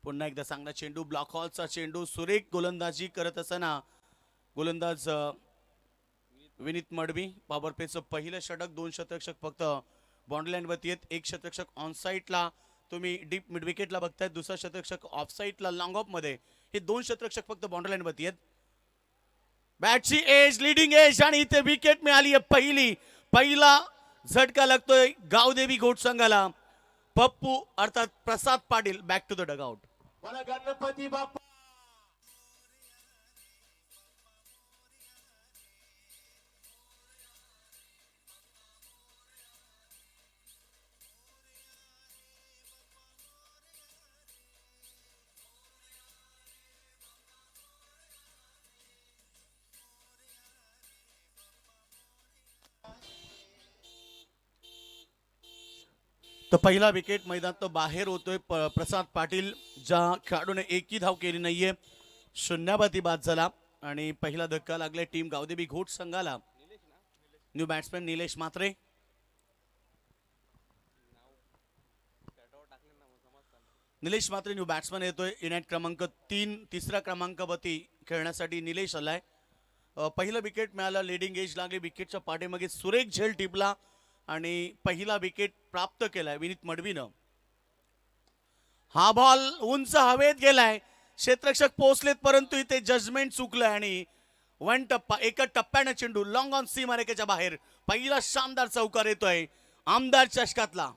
पुन्हा एकदा चांगला चेंडू, ब्लॉक हॉलचा चेंडू, सुरेख गोलंदाजी करत असताना गोलंदाज विनीत मडवी पॉवर प्लेचं पहिलं षटक, 2 शतरक्षक फक्त बाउंड्री वरती आहेत, एक शतरक्षक ऑन साईडला तुम्ही डीप मिड विकेटला बघताय, दुसरा शतरक्षक ऑफ साईडला लॉंग ऑफ मध्ये, हे 2 शतरक्षक फक्त बाउंड्री वरती आहेत. बॅटची एज, लिडिंग एज आणि इथे विकेट मिळाली आहे पहिली. पहिला झटका लागतोय गावदेवी घोट संघाला. पप्पू अर्थात Prasad Patil back to the dugout. मला गणपती बाप्पा तर पहिला विकेट मैदानात बाहेर होतोय प्रसाद पाटील, ज्या खेळाडूने एकही धाव केली नाहीये, शून्यावरती बाद झाला आणि पहिला धक्का लागलाय टीम गावदेवी घोट संघाला. New batsman Nilesh Mhatre. Nilesh Mhatre new batsman येतोय. इनॅट क्रमांक 3, तिसऱ्या क्रमांकावरती खेळण्यासाठी निलेश आलाय. पहिलं विकेट मिळालं, लिडिंग एज लागली, विकेटच्या पाठीमागे सुरेख झेल टिपला आणि पहिला विकेट प्राप्त केलाय विनीत मडवीनं. हा बॉल उंच हवेत गेलाय, क्षेत्ररक्षक पोहोचलेत परंतु इथे जजमेंट चुकलंय आणि वन टप्पा एका टप्प्याने चेंडू लॉंग ऑन सी मारेकेच्या बाहेर. पहिला शानदार चौकार येतोय आमदार चषकातला.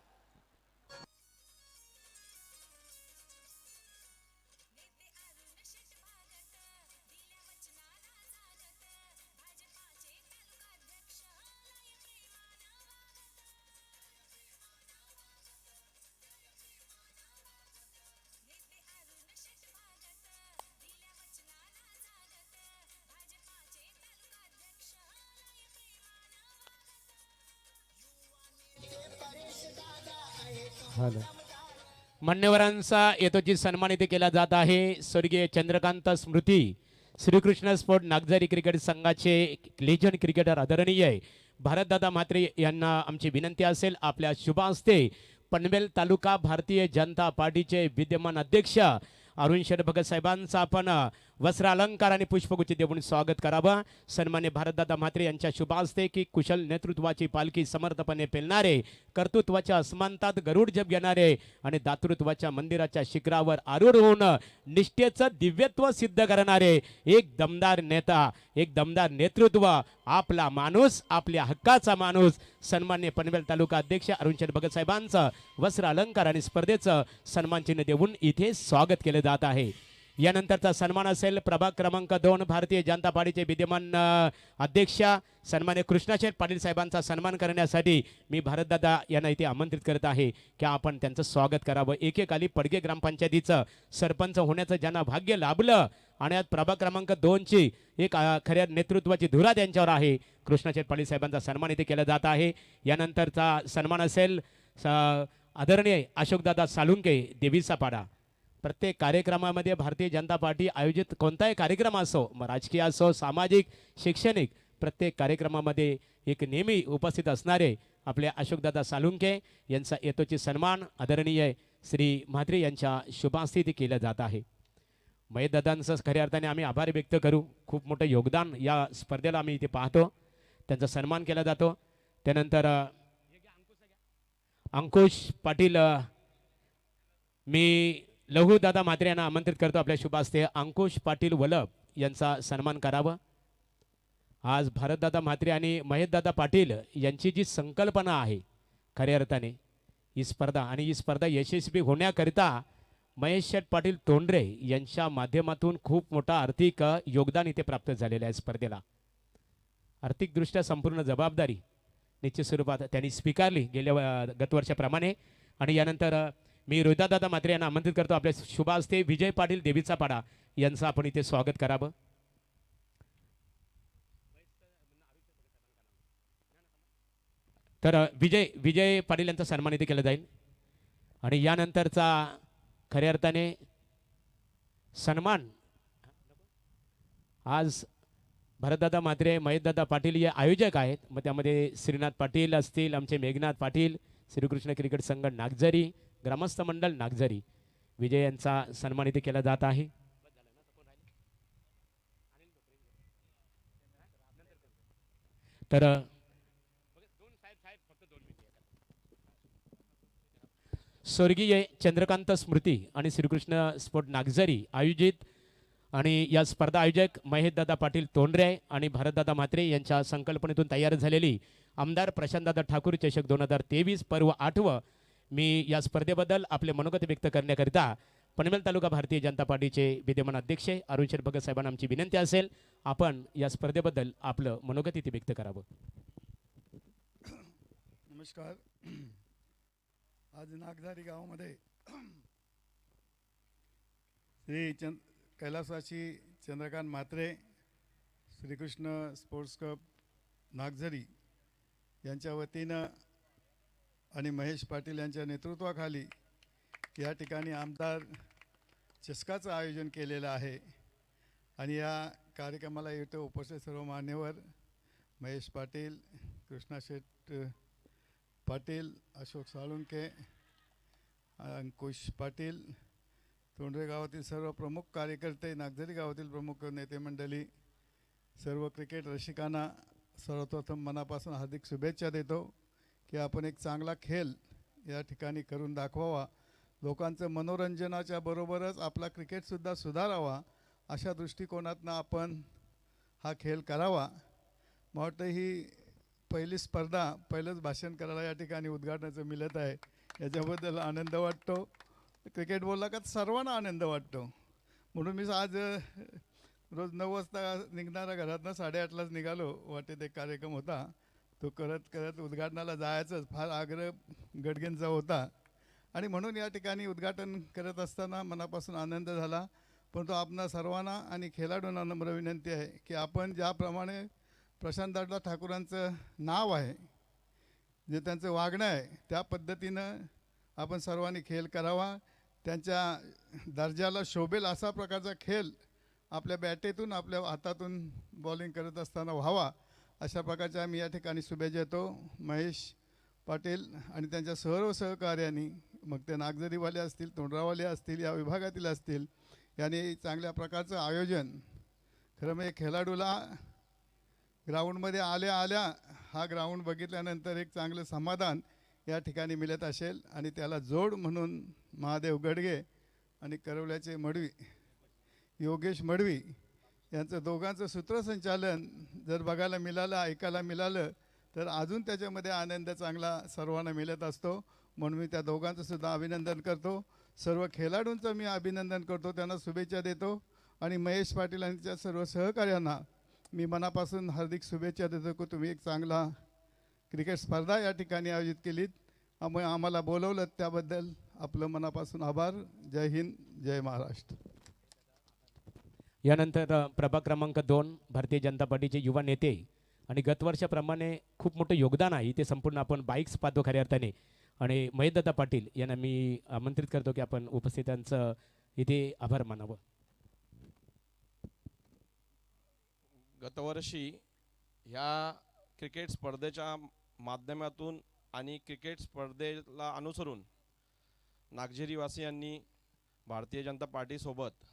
हॅलो, मान्यवरांचा येतोची सन्मान इथे केला जात आहे. स्वर्गीय चंद्रकांत स्मृती श्रीकृष्ण स्पोर्ट नागझरी क्रिकेट संघाचे लेजंड क्रिकेटर आदरणीय भारतदादा म्हात्रे यांना आमची विनंती असेल, आपल्या शुभ हस्ते पनवेल तालुका भारतीय जनता पार्टीचे विद्यमान अध्यक्ष अरुण शेठ भगत साहेबांचा आपण वस्त्र अलंकार आणि पुष्पगुच्छ देऊन स्वागत करावं. सन्मान्य भारतदादा म्हात्रे यांच्या शुभ हस्ते की कुशल नेतृत्वाची पालखी समर्थपणे पेलणारे, कर्तृत्वाच्या अस्मानतात गरुड जप घेणारे आणि दातृत्वाच्या मंदिराच्या शिखरावर आरूढ होऊन निष्ठेचं दिव्यत्व सिद्ध करणारे एक दमदार नेता, एक दमदार नेतृत्व, आपला माणूस, आपल्या हक्काचा माणूस, सन्मान्य पनवेल तालुका अध्यक्ष अरुण शेठ भगत साहेबांचं वस्त्र अलंकार आणि स्पर्धेचं सन्मान चिन्ह देऊन इथे स्वागत केले जात आहे. यानंतरचा सन्मान असेल प्रभाग क्रमांक 2 भारतीय जनता पार्टीचे विद्यमान अध्यक्ष सन्मान्य कृष्णाशेठ पाटील साहेबांचा सन्मान करण्यासाठी मी भारतदादा यांना इथे आमंत्रित करत आहे की आपण त्यांचं स्वागत करावं. एकेकाली पडगे ग्रामपंचायतीचं सरपंच होण्याचं ज्यांना भाग्य लाभलं आणि आज प्रभाग क्रमांक 2 ची एक खऱ्या नेतृत्वाची धुरा त्यांच्यावर आहे. कृष्णाशेठ पाटील साहेबांचा सन्मान इथे केला जात आहे. यानंतरचा सन्मान असेल आदरणीय अशोकदादा सालुंके देवीचा पाडा. प्रत्येक कार्यक्रमामध्ये भारतीय जनता पार्टी आयोजित कोणताही कार्यक्रम असो, मग राजकीय असो, सामाजिक, शैक्षणिक, प्रत्येक कार्यक्रमामध्ये एक नेहमी उपस्थित असणारे आपले अशोकदादा सालुंके यांचा येतोची सन्मान आदरणीय श्री म्हात्रे यांच्या शुभास्थिती केलं जात आहे. महेशदादांचं खऱ्या अर्थाने आम्ही आभार व्यक्त करू. खूप मोठं योगदान या स्पर्धेला आम्ही इथे पाहतो, त्यांचा सन्मान केला जातो. त्यानंतर अंकुश पाटील, मी लहू दादा म्हात्रे यांना आमंत्रित करतो आपल्या शुभ हस्ते अंकुश पाटील वलभ यांचा सन्मान करावं. आज भारतदादा म्हात्रे आणि महेशदादा पाटील यांची जी संकल्पना आहे खऱ्या अर्थाने ही स्पर्धा आणि ही स्पर्धा यशस्वी होण्याकरिता महेश शेठ पाटील तोंडरे यांच्या माध्यमातून खूप मोठा आर्थिक योगदान इथे प्राप्त झालेलं आहे. स्पर्धेला आर्थिकदृष्ट्या संपूर्ण जबाबदारी निश्चित स्वरूपात त्यांनी स्वीकारली गेल्या गतवर्षाप्रमाणे. आणि यानंतर मी रोहिदादा म्हात्रे यांना आमंत्रित करतो आपल्या शुभ हस्ते विजय पाटील देवीचा पाडा यांचं आपण इथे स्वागत करावं. तर विजय पाटील यांचा सन्मान इथे केला जाईल. आणि यानंतरचा खऱ्या अर्थाने सन्मान आज भरतदादा म्हात्रे, महेशदादा पाटील हे आयोजक आहेत. मग त्यामध्ये श्रीनाथ पाटील असतील, आमचे मेघनाथ पाटील, श्रीकृष्ण क्रिकेट संघ नागझरी, ग्रामस्थ मंडळ नागझरी विजय यांचा सन्मानित केला जात आहे. तर स्वर्गीय चंद्रकांत स्मृती आणि श्रीकृष्ण स्पोर्ट नागझरी आयोजित आणि या स्पर्धा आयोजक महेशदादा पाटील तोंडरे आणि भारतदादा म्हात्रे यांच्या संकल्पनेतून तयार झालेली आमदार प्रशांतदादा ठाकूर चषक 2023 पर्व 8व. मी या स्पर्धेबद्दल आपले मनोगत व्यक्त करण्याकरिता पनवेल तालुका भारतीय जनता पार्टीचे विद्यमान अध्यक्ष अरुण शेठ भगत साहेबांना आमची विनंती असेल, आपण या स्पर्धेबद्दल आपलं मनोगत इथे व्यक्त करावं. नमस्कार. आज नागझारी गावामध्ये कैलासवासी चंद्रकांत म्हात्रे श्रीकृष्ण स्पोर्ट्स क्लब नागझरी यांच्या वतीनं आणि महेश पाटील यांच्या नेतृत्वाखाली या ठिकाणी आमदार चषकाचं आयोजन केलेलं आहे. आणि या कार्यक्रमाला इथे उपस्थित सर्व मान्यवर महेश पाटील, कृष्णा शेठ पाटील, अशोक साळुंके, अंकुश पाटील, तोंडरे गावातील सर्व प्रमुख कार्यकर्ते, नागझरी गावातील प्रमुख नेते मंडळी, सर्व क्रिकेट रसिकांना सर्वप्रथम मनापासून हार्दिक शुभेच्छा देतो की आपण एक चांगला खेळ या ठिकाणी करून दाखवावा. लोकांचं मनोरंजनाच्या बरोबरच आपला क्रिकेटसुद्धा सुधारावा अशा दृष्टिकोनातनं आपण हा खेळ करावा. मला वाटतं ही पहिली स्पर्धा, पहिलंच भाषण करायला या ठिकाणी उद्घाटनाचं मिळत आहे, याच्याबद्दल आनंद वाटतो. क्रिकेट बोलला का सर्वांना आनंद वाटतो. म्हणून मी आज रोज 9 वाजता निघणारा घरातनं 8:30लाच निघालो. वाटेत एक कार्यक्रम होता, तो करत करत उद्घाटनाला जायचंच फार आग्रह गडगेंचा होता. आणि म्हणून या ठिकाणी उद्घाटन करत असताना मनापासून आनंद झाला. परंतु आपणा सर्वांना आणि खेळाडूंना नम्र विनंती आहे की आपण ज्याप्रमाणे प्रशांतदादा ठाकूरांचं नाव आहे, जे त्यांचं वागणं आहे, त्या पद्धतीनं आपण सर्वांनी खेळ करावा. त्यांच्या दर्जाला शोभेल असा प्रकारचा खेळ आपल्या बॅटेतून, आपल्या हातातून बॉलिंग करत असताना व्हावा, अशा प्रकारच्या आम्ही या ठिकाणी शुभेच्छा देतो. महेश पाटील आणि त्यांच्या सर्व सहकार्यांनी, मग ते नागझरीवाले असतील, तोंडरावाले असतील, या विभागातील असतील, यांनी चांगल्या प्रकारचं आयोजन. खरं म्हणजे खेळाडूला ग्राउंडमध्ये आल्या आल्या हा ग्राउंड बघितल्यानंतर एक चांगलं समाधान या ठिकाणी मिळत असेल. आणि त्याला जोड म्हणून महादेव गडगे आणि करवल्याचे मडवी योगेश मडवी यांचं दोघांचं सूत्रसंचालन जर बघायला मिळालं, ऐकायला मिळालं, तर अजून त्याच्यामध्ये आनंद चांगला सर्वांना मिळत असतो. म्हणून मी त्या दोघांचं सुद्धा अभिनंदन करतो. सर्व खेळाडूंचं मी अभिनंदन करतो, त्यांना शुभेच्छा देतो. आणि महेश पाटील आणि त्या सर्व सहकार्यांना मी मनापासून हार्दिक शुभेच्छा देतो की तुम्ही एक चांगला क्रिकेट स्पर्धा या ठिकाणी आयोजित केलीत. आम्हाला बोलवलं त्याबद्दल आपलं मनापासून आभार. जय हिंद, जय महाराष्ट्र. यानंतर प्रभाग क्रमांक 2 भारतीय जनता पार्टीचे युवा नेते आणि गतवर्षाप्रमाणे खूप मोठं योगदान आहे इथे संपूर्ण आपण बाईक्स पाहतो खऱ्या अर्थाने. आणि महेशदादा पाटील यांना मी आमंत्रित करतो की आपण उपस्थितांचं इथे आभार मानावं. गतवर्षी ह्या क्रिकेट स्पर्धेच्या माध्यमातून आणि क्रिकेट स्पर्धेला अनुसरून नागझरीवासियांनी भारतीय जनता पार्टीसोबत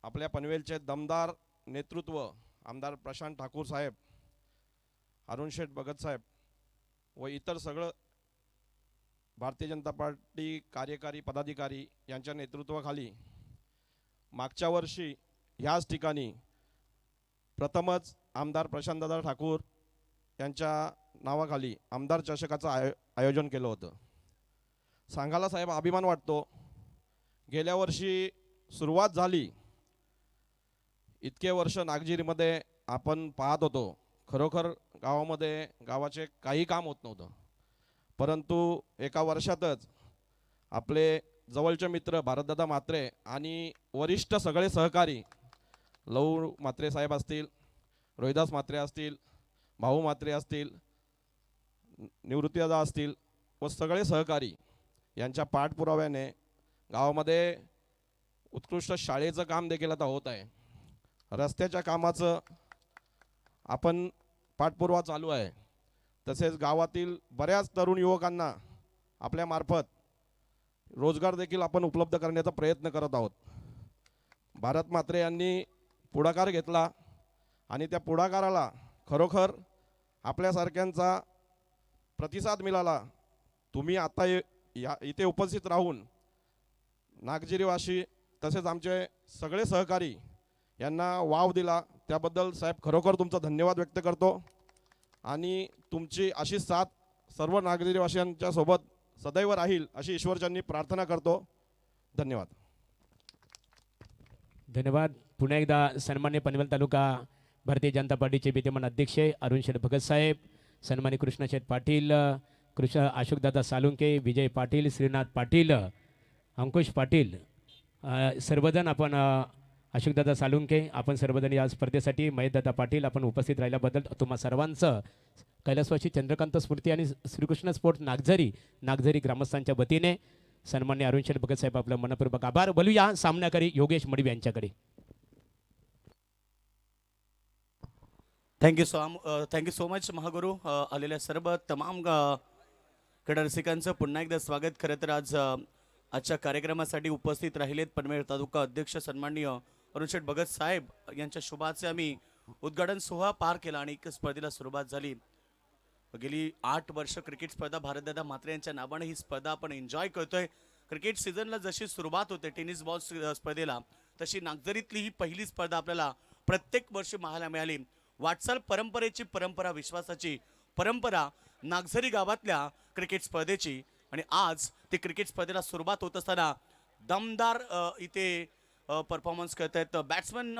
आपल्या पनवेलचे दमदार नेतृत्व आमदार प्रशांत ठाकूर साहेब, अरुण शेठ भगत साहेब व इतर सगळं भारतीय जनता पार्टी कार्यकारी पदाधिकारी यांच्या नेतृत्वाखाली मागच्या वर्षी ह्याच ठिकाणी प्रथमच आमदार प्रशांतदादा ठाकूर यांच्या नावाखाली आमदार चषकाचं आयोजन केलं होतं. सांगायला साहेब अभिमान वाटतो. गेल्या वर्षी सुरुवात झाली, इतके वर्ष नागझरीमध्ये आपण पाहत होतो, खरोखर गावामध्ये गावाचे काही काम होत नव्हतं. परंतु एका वर्षातच आपले जवळचे मित्र भारतदादा म्हात्रे आणि वरिष्ठ सगळे सहकारी, लहू म्हात्रे साहेब असतील, रोहिदास म्हात्रे असतील, भाऊ म्हात्रे असतील, निवृत्तीदादा असतील व सगळे सहकारी यांच्या पाठपुराव्याने गावामध्ये उत्कृष्ट शाळेचं काम देखील आता होत आहे. रस्त्याच्या कामाचं आपण पाठपुरावा चालू आहे. तसेच गावातील बऱ्याच तरुण युवकांना आपल्यामार्फत रोजगार देखील आपण उपलब्ध करण्याचा प्रयत्न करत आहोत. भारत म्हात्रे यांनी पुढाकार घेतला आणि त्या पुढाकाराला खरोखर आपल्यासारख्यांचा प्रतिसाद मिळाला. तुम्ही आता इथे उपस्थित राहून नागझिरीवासी तसेच आमचे सगळे सहकारी यांना वाव दिला, त्याबद्दल साहेब खरोखर तुमचा धन्यवाद व्यक्त करतो. आणि तुमची अशी साथ सर्व नागझिरीवासियांच्या सोबत सदैव राहील अशी ईश्वरचरणी प्रार्थना करतो. धन्यवाद. धन्यवाद. पुन्हा एकदा सन्मान्य पनवेल तालुका भारतीय जनता पार्टीचे विद्यमान अध्यक्ष अरुण शेठ भगत साहेब, सन्मान्य कृष्णशेठ पाटील, अशोकदादा सालुंके, विजय पाटील, श्रीनाथ पाटील, अंकुश पाटील, सर्वजण आपण अशोकदादा सालुंके, आपण सर्वजण या स्पर्धेसाठी महेशदादा पाटील आपण उपस्थित राहिल्याबद्दल तुम्हा सर्वांचं कैलासवासी चंद्रकांत स्मृती आणि श्रीकृष्ण स्पोर्ट्स नागझरी ग्रामस्थांच्या वतीने सन्मान्य अरुण शेठ भगत साहेब आपलं मनपूर्वक आभार. बोलूया सामनाकारी योगेश मडवी यांच्याकडे. Thank you so much Mahaguru. आलेल्या सर्व तमाम क्रीडा रसिकांचं पुन्हा एकदा स्वागत. खरं तर आजच्या कार्यक्रमासाठी उपस्थित राहिलेत पनवेल तालुका अध्यक्ष सन्माननीय अरुण शेठ भगत साहेब यांच्या शुभाचे आम्ही उद्घाटन सोहळा पार केला आणि एक स्पर्धेला सुरुवात झाली. गेली 8 वर्ष क्रिकेट स्पर्धा भारतदादा म्हात्रे यांच्या नावाने ही स्पर्धा आपण एन्जॉय करतोय. क्रिकेट सीझनला जशी सुरुवात होते टेनिस बॉल स्पर्धेला, तशी नागझरीतली ही पहिली स्पर्धा आपल्याला प्रत्येक वर्षी पाहायला मिळाली. वाटचाल परंपरेची परंपरा, विश्वासाची परंपरा नागझरी गावातल्या क्रिकेट स्पर्धेची. आणि आज ते क्रिकेट स्पर्धेला सुरुवात होत असताना दमदार इथे परफॉर्मन्स करत आहेत. बॅट्समन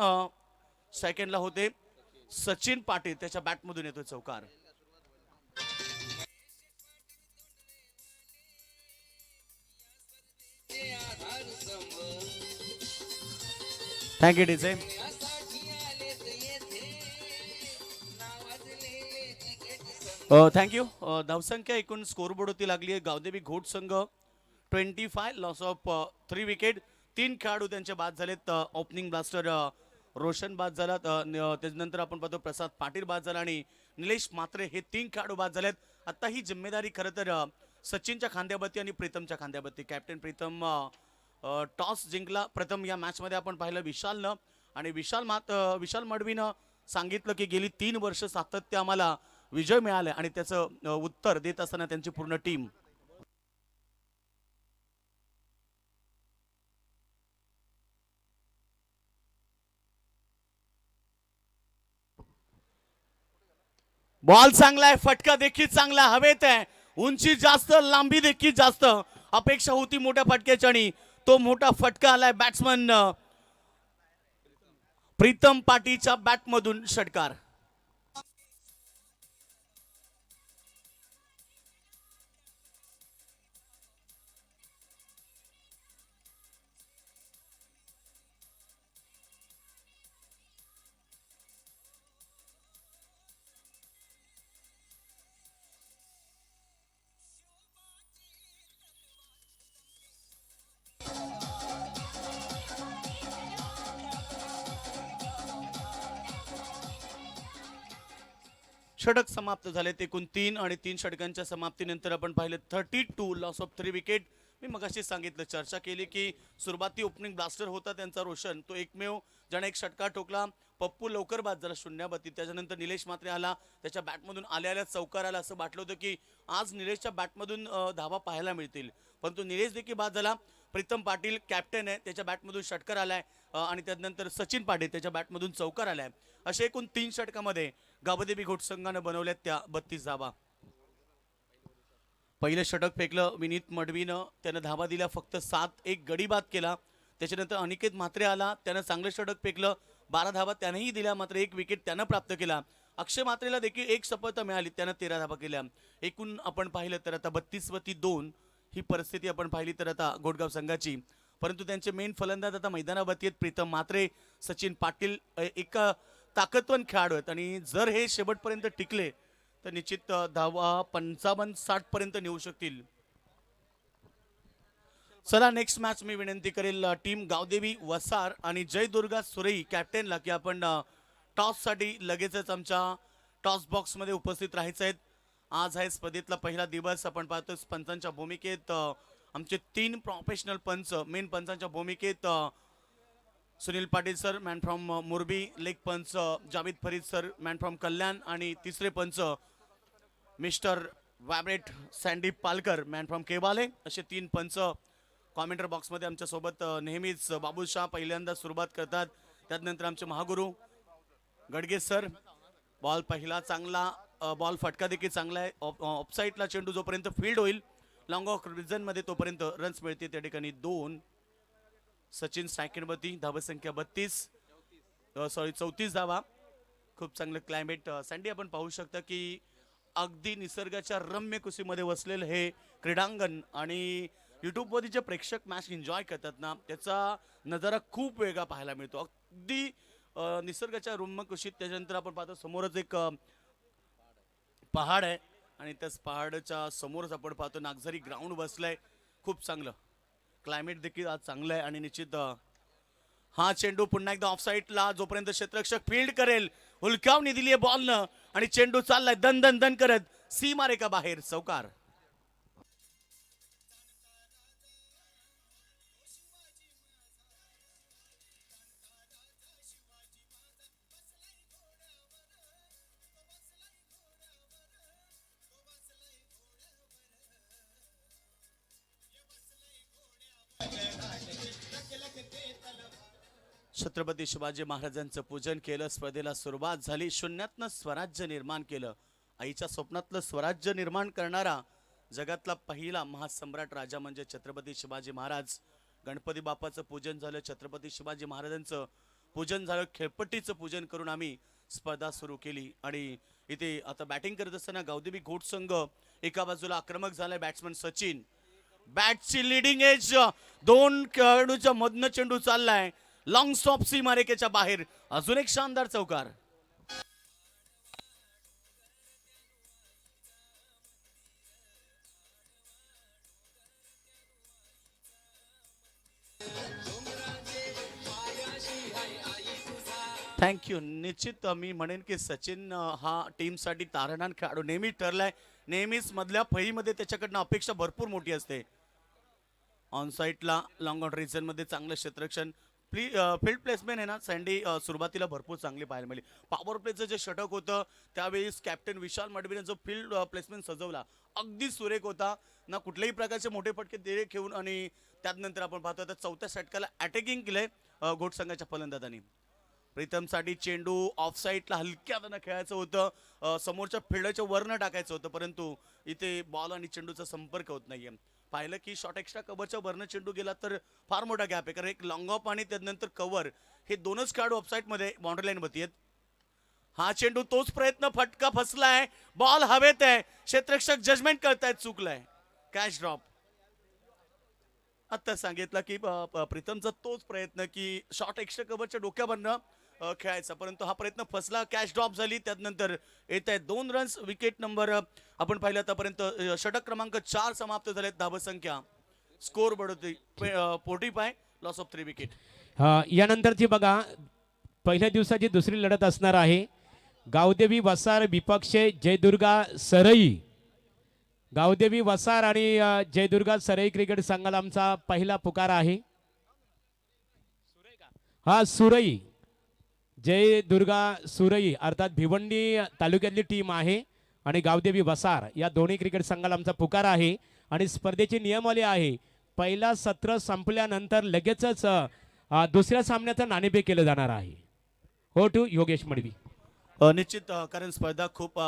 सेकंडला होते सचिन पाटील, त्याच्या बॅटमधून येतो चौकार. Thank you DJ. थँक्यू. धावसंख्या एकूण स्कोरबोर्ड होती लागली आहे. गावदेवी घोट संघ 25, लॉस ऑफ 3 विकेट. 3 खेळाडू त्यांचे बाद झालेत. ओपनिंग ब्लास्टर रोशन बाद झाला, त्याच्यानंतर आपण पाहतो प्रसाद पाटील बाद झाला आणि निलेश म्हात्रे हे 3 खेळाडू बाद झालेत. आता ही जिम्मेदारी खरं तर सचिनच्या खांद्यावरती आणि प्रीतमच्या खांद्यावरती. कॅप्टन प्रीतम टॉस जिंकला प्रथम या मॅचमध्ये आपण पाहिलं विशालनं, आणि विशाल मडवीनं सांगितलं की गेली 3 वर्ष सातत्य आम्हाला विजय मिळाले आणि त्याचं उत्तर देत असताना त्यांची पूर्ण टीम. बॉल चांगला आहे, फटका देखील चांगला हवेत आहे, उंची जास्त, लांबी देखील जास्त. अपेक्षा होती मोठ्या फटक्याची आणि तो मोठा फटका आलाय बॅट्समन प्रीतम पाटीलच्या बॅटमधून. षटकार. षटक समाप्त झाले. एकूण 3 आणि 3 षटकांच्या समाप्तीनंतर आपण पाहिलं 32, लॉस ऑफ 3 विकेट. मी मगाशी सांगितलं, चर्चा केली की सुरुवाती ओपनिंग ब्लास्टर होता त्यांचा रोशन, तो एकमेव ज्याने एक षटकार ठोकला. पप्पू लवकर बाद झाला शून्यावरती. त्याच्यानंतर निलेश म्हात्रे आला, त्याच्या बॅटमधून आल्या चौकार आला. असं वाटलं होतं की आज निलेशच्या बॅटमधून धावा पाहायला मिळतील, परंतु निलेश देखील बाद झाला. प्रीतम पाटील कॅप्टन आहे, त्याच्या बॅटमधून षटकार आलाय आणि त्यानंतर सचिन पाटील त्याच्या बॅटमधून चौकार आलाय. अशा एकूण 3 षटकामध्ये गावदेवी घोट संघानं बनवल्यात त्या 32 धावा. पहिलं षटक फेकलं विनीत मडवीनं, त्यानं धावा दिल्या फक्त 7, एक गडी बाद केला. त्याच्यानंतर अनिकेत म्हात्रे आला, त्यानं चांगलं षटक फेकलं, 12 धावा त्यानंही दिल्या, मात्र 1 विकेट त्यानं प्राप्त केला. अक्षय म्हात्रेला देखील 1 सफलता मिळाली, त्यानं 13 धावा केल्या. एकूण आपण पाहिलं तर आता 32-2 ही परिस्थिती आपण पाहिली तर आता घोटगाव संघाची. परंतु त्यांचे मेन फलंदाज आता मैदानावरती आहेत. प्रीतम म्हात्रे, सचिन पाटील एक ताकदवान खेळाडू आहेत आणि जर हे शेवटपर्यंत टिकले तर निश्चित धावा 55-60 पर्यंत नेऊ शकतील. चला नेक्स्ट मॅच मी विनंती करेल टीम गावदेवी वसार आणि जय दुर्गा सुरई कॅप्टनला की आपण टॉससाठी लगेचच आमच्या टॉस बॉक्समध्ये उपस्थित राहायचं आहे. आज आहे स्पर्धेतला पहिला दिवस. आपण पाहतो पंचांच्या भूमिकेत आमचे 3 प्रोफेशनल पंच मेन पंचांच्या भूमिकेत Sunil Patil sir man from Murbi, leg पंच Javed Farid sir man from Kalyan आणि तिसरे पंच मिस्टर वॅबरेट सँडीप पालकर मॅन फ्रॉम केवाले, असे 3 पंच कॉमेंटर बॉक्समध्ये आमच्या सोबत नेहमीच बाबूशाह पहिल्यांदा सुरुवात करतात. त्यानंतर आमचे महागुरु गडगे सर. बॉल पहिला चांगला बॉल फटका देखील चांगला आहे. ऑफसाईडला चेंडू जोपर्यंत फील्ड होईल लॉंग ऑफ रिजन मध्ये तोपर्यंत रन्स मिळते. त्या ठिकाणी 2 सचिन स्ट्रायकेंडवरती धावा संख्या 34 धावा. खूप चांगलं क्लायमेट सँडी आपण पाहू शकता की अगदी निसर्गाच्या रम्य कुशीमध्ये वसलेलं हे क्रीडांगण आणि युट्यूबवरती जे प्रेक्षक मॅच एन्जॉय करतात ना त्याचा नजारा खूप वेगळा पाहायला मिळतो. अगदी निसर्गाच्या रम्य कुशीत. त्याच्यानंतर आपण पाहतो समोरच एक पहाड आहे आणि त्याच पहाडच्या समोरच आपण पाहतो नागझरी ग्राउंड बसलाय. खूप चांगलं क्लायमेट देखील आज चांगलं आहे आणि निश्चित हा चेंडू पुन्हा एकदा ऑफसाईडला जोपर्यंत क्षेत्ररक्षक फील्ड करेल हुलकावणी दिली आहे बॉलनं आणि चेंडू चाललाय दन दन दन करत सीमारेखा बाहेर चौकार. छत्रपती शिवाजी महाराजांचं पूजन केलं. स्पर्धेला सुरुवात झाली. शून्यातनं स्वराज्य निर्माण केलं. आईच्या स्वप्नातलं स्वराज्य निर्माण करणारा जगातला पहिला महासम्राट राजा म्हणजे छत्रपती शिवाजी महाराज. गणपती बाप्पाचं पूजन झालं, छत्रपती शिवाजी महाराजांचं पूजन झालं, खेळपट्टीचं पूजन करून आम्ही स्पर्धा सुरू केली. आणि इथे आता बॅटिंग करत असताना गावदेवी घोट संघ एका बाजूला आक्रमक झालाय. बॅट्समन सचिन, बॅटची लिडिंग एज, 2 खेळाडूच्या मधनं चेंडू चाललाय लॉंग स्टॉप सीमारेखेच्या बाहेर. अजून एक शानदार चौकार. थँक्यू. निश्चित मी म्हणेन की सचिन हा टीमसाठी तारणहाण खेळाडू नेहमीच ठरलाय. नेहमीच मधल्या फळीमध्ये त्याच्याकडनं अपेक्षा भरपूर मोठी असते. ऑन साईडला लॉंग ऑन रिजन मध्ये चांगलं क्षेत्ररक्षण. फील्ड प्लेसमेंट आहे ना सँडी सुरुवातीला भरपूर चांगली पाहायला मिळाली. पॉवर प्लेचं जे षटक होतं त्यावेळेस कॅप्टन विशाल मडवीने जो फील्ड प्लेसमेंट सजवला अगदी सुरेख होता. ना कुठल्याही प्रकारचे मोठे फटके दिले घेऊन आणि त्यानंतर आपण पाहतो तर 4थ्या षटकाला अटॅकिंग केलंय घोट संघाच्या फलंदाजांनी. प्रीतमसाठी चेंडू ऑफ साईडला हलक्यानं खेळायचं होतं, समोरच्या फिल्डच्या वरनं टाकायचं होतं, परंतु इथे बॉल आणि चेंडूचा संपर्क होत नाहीये. पाहिलं की शॉट एक्स्ट्रा कव्हरच्या वरनं चेंडू गेला तर फार मोठा गॅप आहे, कारण एक लॉंग ऑफ आणि त्यानंतर कव्हर हे दोनच खेळाडू ऑफसाईड मध्ये बाउंड्री लाईन वरती आहेत. हा चेंडू तोच प्रयत्न, फटका फसलाय, बॉल हवेत आहे, क्षेत्ररक्षक जजमेंट करतायत चुकलाय, कॅच ड्रॉप. आता सांगितलं की प्रीतमचा तोच प्रयत्न की शॉट एक्स्ट्रा कव्हरच्या डोक्यावरनं खेळायचा, परंतु हा प्रयत्न फसला, कॅच ड्रॉप झाली. त्यानंतर येत आहे 2 रन्स. विकेट नंबर आपण पाहिलं आतापर्यंत षटक क्रमांक 4 समाप्त झालेत. धाव संख्या स्कोर बढवते 45, लॉस ऑफ 3 विकेट. यानंतरची बघा पहिल्या दिवसाची दुसरी लढत असणार आहे. गावदेवी वसार विपक्ष जयदुर्गा सरई. गावदेवी वसार आणि जयदुर्गा सरई क्रिकेट संघाला आमचा पहिला पुकार आहे. हा सुरई, जय दुर्गा सुरई अर्थात भिवंडी तालुक्यातली टीम आहे आणि गावदेवी वसार या दोन्ही क्रिकेट संघाला आमचा पुकार आहे. आणि स्पर्धेची नियमावली आहे, पहिला सत्र संपल्यानंतर लगेचच दुसऱ्या सामन्याचं नाणेफेक केलं जाणार आहे. हो टू योगेश मडवी. निश्चित कारण स्पर्धा खूप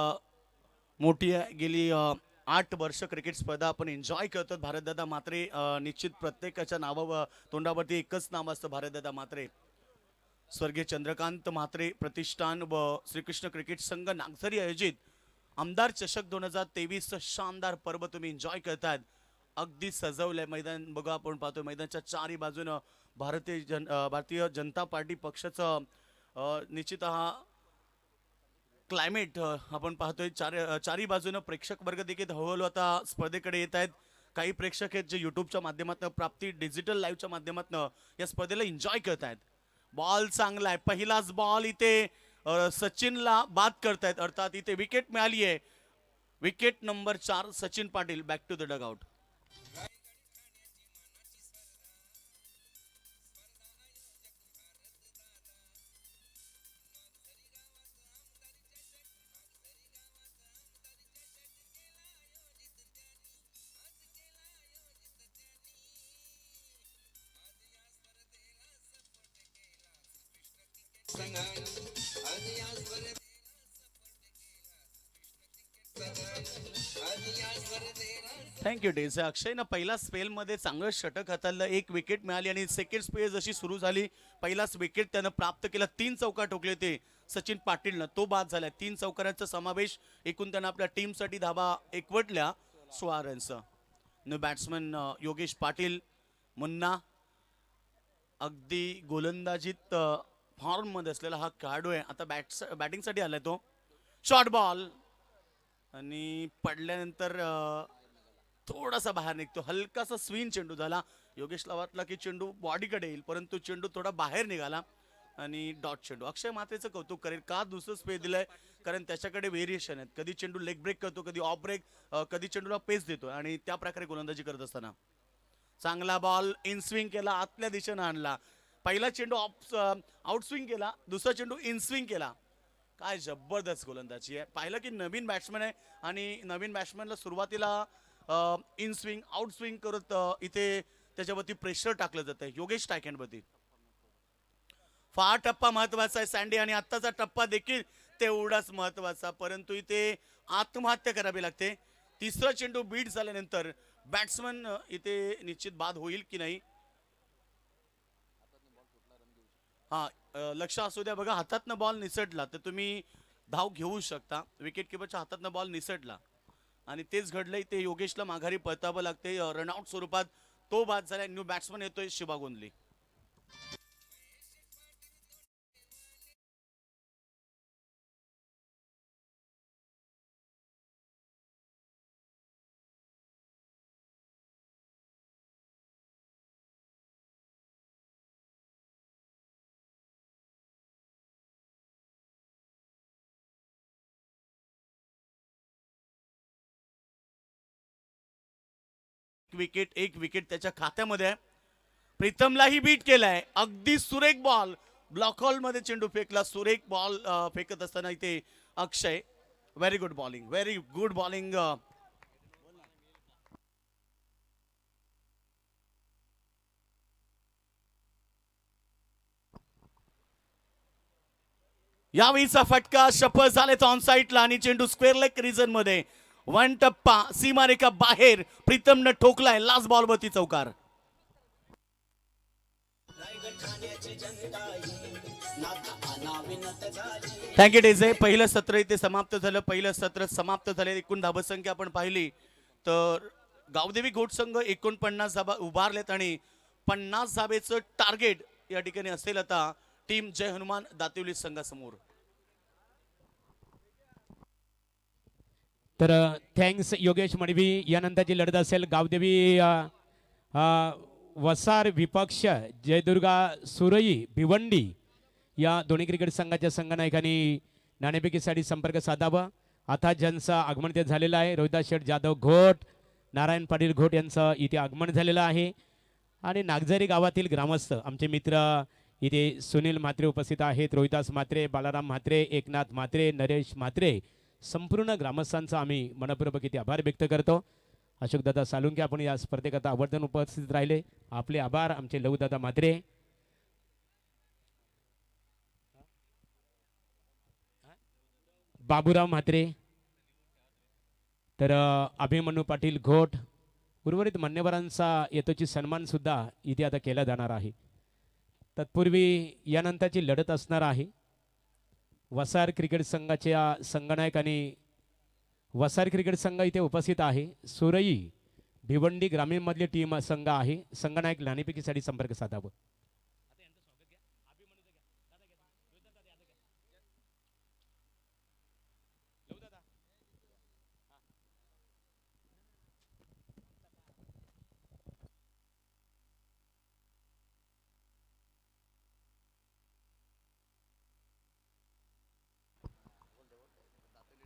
मोठी आहे. गेली 8 वर्ष क्रिकेट स्पर्धा आपण एन्जॉय करतो. भारतदादा म्हात्रे, निश्चित प्रत्येकाच्या नावावर तोंडावरती एकच नाव असतं, भारतदादा म्हात्रे. स्वर्गीय चंद्रकांत म्हात्रे प्रतिष्ठान व श्रीकृष्ण क्रिकेट संघ नागझरी आयोजित आमदार चषक 2023 शानदार पर्व तुम्ही एन्जॉय करतायत. अगदी सजवलंय मैदान. बघा आपण पाहतोय मैदानाच्या चारही बाजूनं भारतीय जनता पार्टी पक्षाचं निश्चित हा क्लायमेट आपण पाहतोय. चारही बाजूनं प्रेक्षक वर्ग देखील हळूहळू आता स्पर्धेकडे येत आहेत. काही प्रेक्षक आहेत जे युट्यूबच्या माध्यमातून, प्राप्ती डिजिटल लाईव्हच्या माध्यमातून या स्पर्धेला एन्जॉय करतायत. बॉल चांगला आहे, पहिलाच बॉल इथे सचिनला बाद करतायत, अर्थात इथे विकेट मिळाली आहे. Wicket number 4 Sachin Patil, back to the dugout. Thank you डेझ. अक्षयनं पहिला स्पेलमध्ये चांगलं षटक हाताळलं, एक विकेट मिळाली आणि सेकंड स्पेल जशी सुरू झाली पहिलाच विकेट त्यानं प्राप्त केला. 3 चौकार ठोकले ते सचिन पाटीलनं, तो बाद झाला. 3 चौकारांचा समावेश एकूण त्यानं आपल्या टीमसाठी धाबा एकवटल्या 16 runs. New batsman Yogesh Patil Munna अगदी गोलंदाजीत फॉर्ममध्ये असलेला हा खेळाडू आहे. आता बॅटिंगसाठी आलाय तो. शॉर्ट बॉल आणि पडल्यानंतर थोडासा बाहेर निघतो, हलकासा स्विंग चेंडू झाला. योगेशला वाटला की चेंडू बॉडीकडे येईल, परंतु चेंडू थोडा बाहेर निघाला आणि डॉट चेंडू. अक्षय मात्रेचं कौतुक करेल, का दुसरं स्पेस दिलंय, कारण त्याच्याकडे व्हेरिएशन आहेत. कधी चेंडू लेग ब्रेक करतो, कधी ऑफ ब्रेक, कधी चेंडूला पेस देतो आणि त्या प्रकारे गोलंदाजी करत असताना चांगला बॉल इन स्विंग केला, आतल्या दिशेनं आणला. पहिला चेंडू आउट स्विंग केला, दुसरा चेंडू इन स्विंग केला. काय जबरदस्त गोलंदाजी आहे. पाहिलं की नवीन बॅट्समन आहे आणि नवीन बॅट्समॅनला सुरुवातीला इन स्विंग आउट स्विंग करत इथे त्याच्यावरती प्रेशर टाकलं जातं योगेश टायकॅनवरती. फार टप्पा महत्वाचा आहे सँडी, आणि आत्ताचा टप्पा देखील तेवढाच महत्वाचा, परंतु इथे आत्महत्या करावी लागते. तिसरा चेंडू बीट झाल्यानंतर बॅट्समन इथे निश्चित बाद होईल की नाही, हा लक्ष असू द्या. बघा, हातातनं बॉल निसटला तर तुम्ही धाव घेऊ शकता. विकेट किपरच्या हातातनं बॉल निसटला आणि तेच घडलंय. ते योगेशला माघारी परतावं लागते रनआउट स्वरूपात. तो बाद झाला. न्यू बॅट्समन येतोय शिवा गोंदली. एक विकेट त्याच्या खात्यामध्ये आहे. प्रीतमलाही बीट केलाय. अगदी सुरेख बॉल ब्लॉक हॉल मध्ये चेंडू फेकला. सुरेख बॉल फेकत असताना इथे Akshay, very good bowling, very good bowling. यावेळीचा फटका शपथ झाले तो ऑन साईडला आणि चेंडू स्क्वेअर लेग रिजन मध्ये. वन टप्पा सीमारेखा बाहेर प्रीतमनं ठोकलाय लास्ट बॉल वरती चौकार. थँक्यू डेझे. पहिलं सत्र इथे समाप्त झालं. पहिलं सत्र समाप्त झाले. एकूण धाबसंख्या आपण पाहिली तर गावदेवी घोट संघ 49 धाबा उभारलेत आणि 50 धाबेचं टार्गेट या ठिकाणी असेल आता टीम जय हनुमान दातिवली संघासमोर. तर थँक्स योगेश मडवी. यानंतरची लढत असेल गावदेवी वसार विपक्ष जयदुर्गा सुरई भिवंडी या दोन्ही क्रिकेट संघाच्या संघनायकांनी नाणेफेकीसाठी संपर्क साधावा. आता ज्यांचं आगमन ते झालेलं आहे, रोहिदास शेठ जाधव घोट, नारायण पाटील घोट यांचं इथे आगमन झालेलं आहे. आणि नागझरी गावातील ग्रामस्थ आमचे मित्र इथे सुनील म्हात्रे उपस्थित आहेत. रोहिदास म्हात्रे, बालाराम म्हात्रे, एकनाथ म्हात्रे, नरेश म्हात्रे, संपूर्ण ग्रामस्थांचा आम्ही मनपूर्वक इथे आभार व्यक्त करतो. अशोकदादा सालुंके आपण या स्पर्धेकरता आवर्जून उपस्थित राहिले, आपले आभार. आमचे लहूदादा म्हात्रे, बाबूराव म्हात्रे, तर अभिमन्यू पाटील घोट, उर्वरित मान्यवरांचा यथोचित सन्मान सुद्धा इथे आता केला जाणार आहे. तत्पूर्वी यानंतरची लढत असणार आहे वसार क्रिकेट संघाच्या संघनायक आणि वसार क्रिकेट संघ इथे उपस्थित आहे. सुरई भिवंडी ग्रामीणमधली टीम संघ आहे. संघनायक नाणेफेकीसाठी संपर्क साधावा.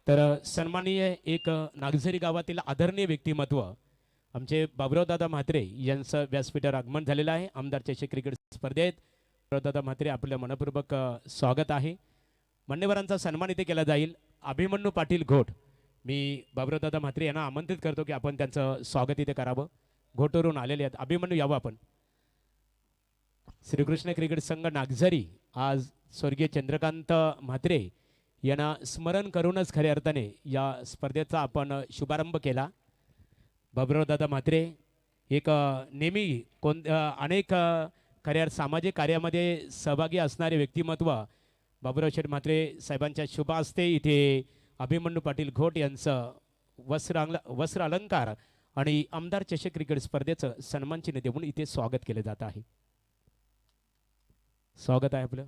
तर सन्माननीय एक नागझरी गावातील आदरणीय व्यक्तिमत्व आमचे बाबुरावदादा म्हात्रे यांचं व्यासपीठावर आगमन झालेलं आहे. आमदार चषक क्रिकेट स्पर्धेत बाबुरावदादा म्हात्रे आपलं मनपूर्वक स्वागत आहे. मान्यवरांचा सन्मान इथे केला जाईल. अभिमन्यू पाटील घोट, मी बाबुरावदादा म्हात्रे यांना आमंत्रित करतो की आपण त्यांचं स्वागत इथे करावं. घोटवरून आलेले आहेत. अभिमन्यू यावं आपण. श्रीकृष्ण क्रिकेट संघ नागझरी आज स्वर्गीय चंद्रकांत म्हात्रे यांना स्मरण करूनच खऱ्या अर्थाने या स्पर्धेचा आपण शुभारंभ केला. बाबुरावदादा म्हात्रे एक नेहमी अनेक खऱ्या सामाजिक कार्यामध्ये सहभागी असणारे व्यक्तिमत्व बाबुराव शेठ म्हात्रे साहेबांच्या शुभ हस्ते इथे अभिमन्यू पाटील घोट यांचं वस्त्र अलंकार आणि आमदार चषक क्रिकेट स्पर्धेचं सन्मान चिन्ह देऊन इथे स्वागत केले जात आहे. स्वागत आहे आपलं.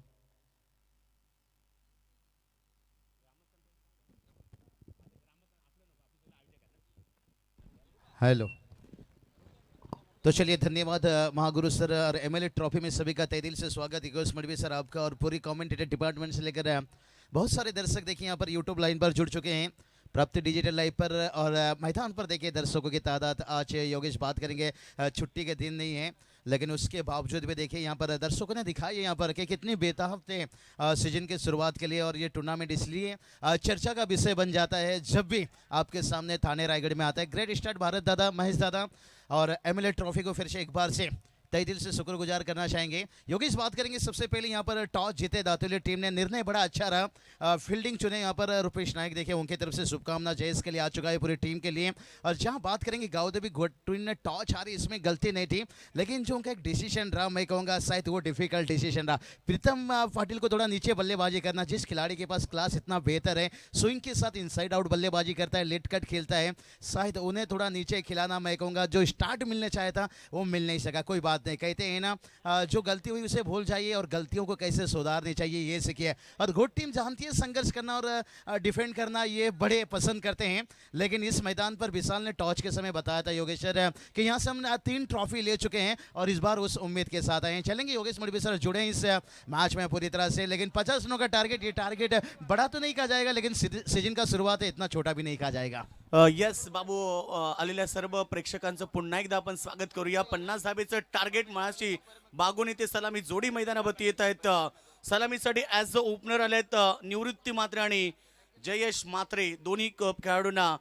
हेलो. तो चलिए धन्यवाद महागुरु सर और एमएलए ट्रॉफी में सभी का तहे दिल से स्वागत. योगेश मडवी सर आपका और पूरी कमेंटेटर डिपार्टमेंट से लेकर बहुत सारे दर्शक देखिए यहाँ पर यूट्यूब लाइन पर जुड़ चुके हैं. प्राप्ति डिजिटल लाइव पर और मैदान पर देखिए दर्शकों की तादाद. आज योगेश बात करेंगे, छुट्टी के दिन नहीं है लेकिन उसके बावजूद भी देखिए यहाँ पर दर्शकों ने दिखाई है यहाँ पर कि कितनी बेताब थे सीजन की शुरुआत के लिए. और ये टूर्नामेंट इसलिए चर्चा का विषय बन जाता है जब भी आपके सामने थाने रायगढ़ में आता है. ग्रेट स्टार्ट भारत दादा, महेश दादा और एमएलए ट्रॉफी को फिर से एक बार से तहे दिल से शुक्रगुजार करना चाहेंगे. योगेश बात करेंगे सबसे पहले यहाँ पर टॉस जीते दातुल्य टीम ने. निर्णय बड़ा अच्छा रहा, फील्डिंग चुने यहाँ पर रुपेश नायक. देखिए उनकी तरफ से शुभकामना जयेश के लिए आ चुका है पूरी टीम के लिए. और जहाँ बात करेंगे गावदेवी टीम ने टॉस हारी, इसमें गलती नहीं थी लेकिन जो उनका एक डिसीजन रहा मैं कहूँगा शायद वो डिफिकल्ट डिसीजन रहा. प्रीतम पाटिल को थोड़ा नीचे बल्लेबाजी करना. जिस खिलाड़ी के पास क्लास इतना बेहतर है, स्विंग के साथ इनसाइड आउट बल्लेबाजी करता है, लेट कट खेलता है, शायद उन्हें थोड़ा नीचे खिलाना मैं कहूँगा जो स्टार्ट मिलने चाहे था वो मिल नहीं सका. कोई बात नहीं, कहते हैं ना जो गलती हुई उसे भूल जाइए और गलतियों को कैसे सुधारनी चाहिए ये सीखिए. और गुड टीम जानती है संघर्ष करना और डिफेंड करना ये बड़े पसंद करते हैं. लेकिन इस मैदान पर विशाल ने टॉस के समय बताया था योगेश सर कि यहाँ से हम 3 ट्रॉफी ले चुके हैं और इस बार उस उम्मीद के साथ आए हैं. चलेंगे योगेश मडवी सर जुड़े इस मैच में पूरी तरह से. लेकिन 50 रनों का टारगेट, ये टारगेट बड़ा तो नहीं कहा जाएगा लेकिन सीजन का शुरुआत है, इतना छोटा भी नहीं कहा जाएगा. यस बाबू, आलेल्या सर्व प्रेक्षकांचं पुन्हा एकदा आपण स्वागत करूया. 50 धाबेचं टार्गेट मळाशी बागून इथे सलामी जोडी मैदानावरती येत आहेत. सलामीसाठी ॲज अ ओपनर आलेत निवृत्ती म्हात्रे आणि जयेश म्हात्रे. दोन्ही खेळाडूंना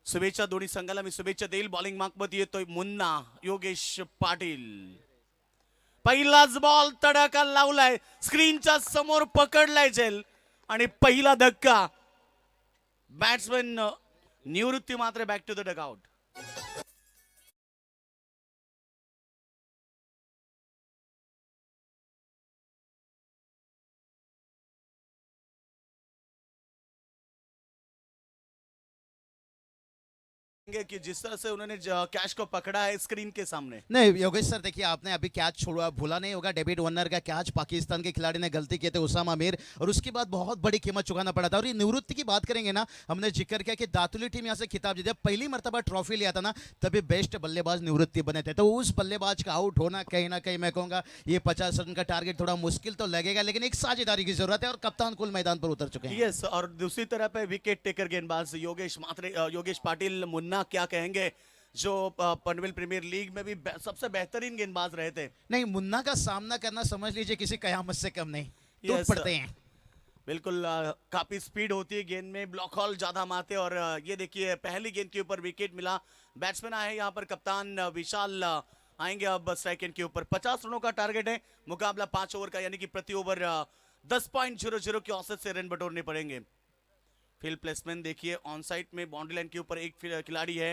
शुभेच्छा, दोन्ही संघाला मी शुभेच्छा देईल. बॉलिंग मार्कमध्ये येतोय मुन्ना योगेश पाटील. पहिलाच बॉल तडाखा लावलाय, स्क्रीनच्या समोर पकडलाय झेल आणि पहिला धक्का. Batsman Nivrutti Mhatre back to the dugout. कि जिस तरह से उन्होंने कैच को पकड़ा है स्क्रीन के सामने. नहीं योगेश सर देखिए आपने अभी कैच छोड़ा, भूला नहीं होगा डेविड वार्नर का कैच. पाकिस्तान के खिलाड़ी ने गलती किए थे उसामा मीर और उसके बाद बहुत बड़ी कीमत चुकाना पड़ा था. और ये निवृत्ति की बात करेंगे ना, हमने जिक्र किया कि दातुली टीम यहाँ से खिताब जीते, पहली मरतबा ट्रॉफी लिया था ना तभी बेस्ट बल्लेबाज निवृत्ति बने थे. तो उस बल्लेबाज का आउट होना कहीं ना कहीं मैं कहूँगा ये 50 रन का टारगेट थोड़ा मुश्किल तो लगेगा लेकिन एक साझेदारी की जरूरत है और कप्तान कुल मैदान पर उतर चुके हैं. यस, और दूसरी तरफ है विकेट टेकर गेंदबाज योगेश म्हात्रे, योगेश पाटिल. मुन्ना क्या कहेंगे, जो पनवेल प्रीमियर लीग में भी सबसे बेहतरीन गेंदबाज रहे थे. नहीं मुन्ना का सामना करना समझ लीजिए किसी कयामत से कम नहीं. Yes, पड़ते हैं बिल्कुल. काफी स्पीड होती है गेंद में, ब्लॉक हॉल ज्यादा मारते. और ये देखिए पहली गेंद के ऊपर विकेट मिला. बैट्समैन आए यहाँ पर कप्तान विशाल आएंगे अब स्ट्राइक एंड के ऊपर. 50 रनों का टारगेट है, मुकाबला 5 ओवर का, यानी कि प्रति ओवर 10.00 की औसत से रन बटोरने पड़ेंगे. फील्ड प्लेसमेंट देखिए, ऑन साइड में बाउंड्री लाइन के ऊपर एक खिलाड़ी है,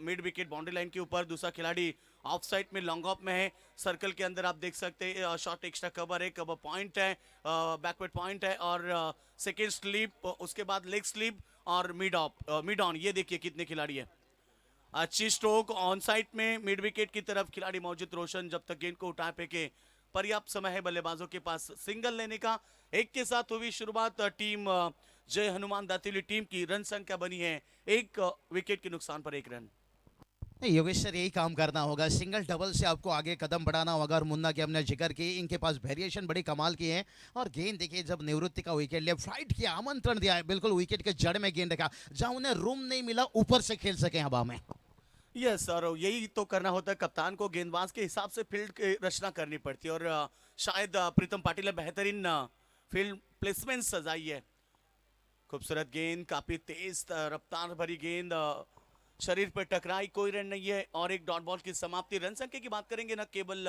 मिड विकेट बाउंड्री लाइन के ऊपर, दूसरा खिलाड़ी ऑफ साइड में लॉन्ग ऑफ में है. सर्कल के अंदर आप देख सकते हैं शॉर्ट एक्स्ट्रा कवर है, कवर पॉइंट है, बैकवर्ड पॉइंट है और सेकेंड स्लीप, उसके बाद लेग स्लीप और मिड ऑन. ये देखिए कितने खिलाड़ी है. अच्छी स्ट्रोक ऑन साइड में मिड विकेट की तरफ खिलाड़ी मौजूद. रोशन जब तक गेंद को उठा फेंके, पर्याप्त समय है बल्लेबाजों के पास सिंगल लेने का. एक के साथ हुई शुरुआत टीम जय हनुमान दातिली टीम की. रन संख्या बनी है 1 विकेट के नुकसान पर 1 रन. नहीं योगेश सर यही काम करना होगा, सिंगल डबल से आपको आगे कदम बढ़ाना होगा. और मुन्ना की हमने जिक्र की, इनके पास वेरिएशन बड़ी कमाल की है. और गेंद देखिए जब निवृत्ति का विकेट लेफ्ट राइट किया, आमंत्रण दिया है, बिल्कुल विकेट के जड़ में गेंद रखा, जहां उन्हें रूम नहीं मिला ऊपर से खेल सके हवा में. यस, और यही तो करना होता है कप्तान को. गेंदबाज के हिसाब से फील्ड की रचना करनी पड़ती है और शायद प्रीतम पाटिल ने बेहतरीन फील्ड प्लेसमेंट सजाई है. खूबसूरत गेंद, काफी तेज रफ्तार भरी गेंद, शरीर पर टकराई, कोई रन नहीं है और एक डॉट बॉल की समाप्ति. रन संख्या की बात करेंगे ना, केवल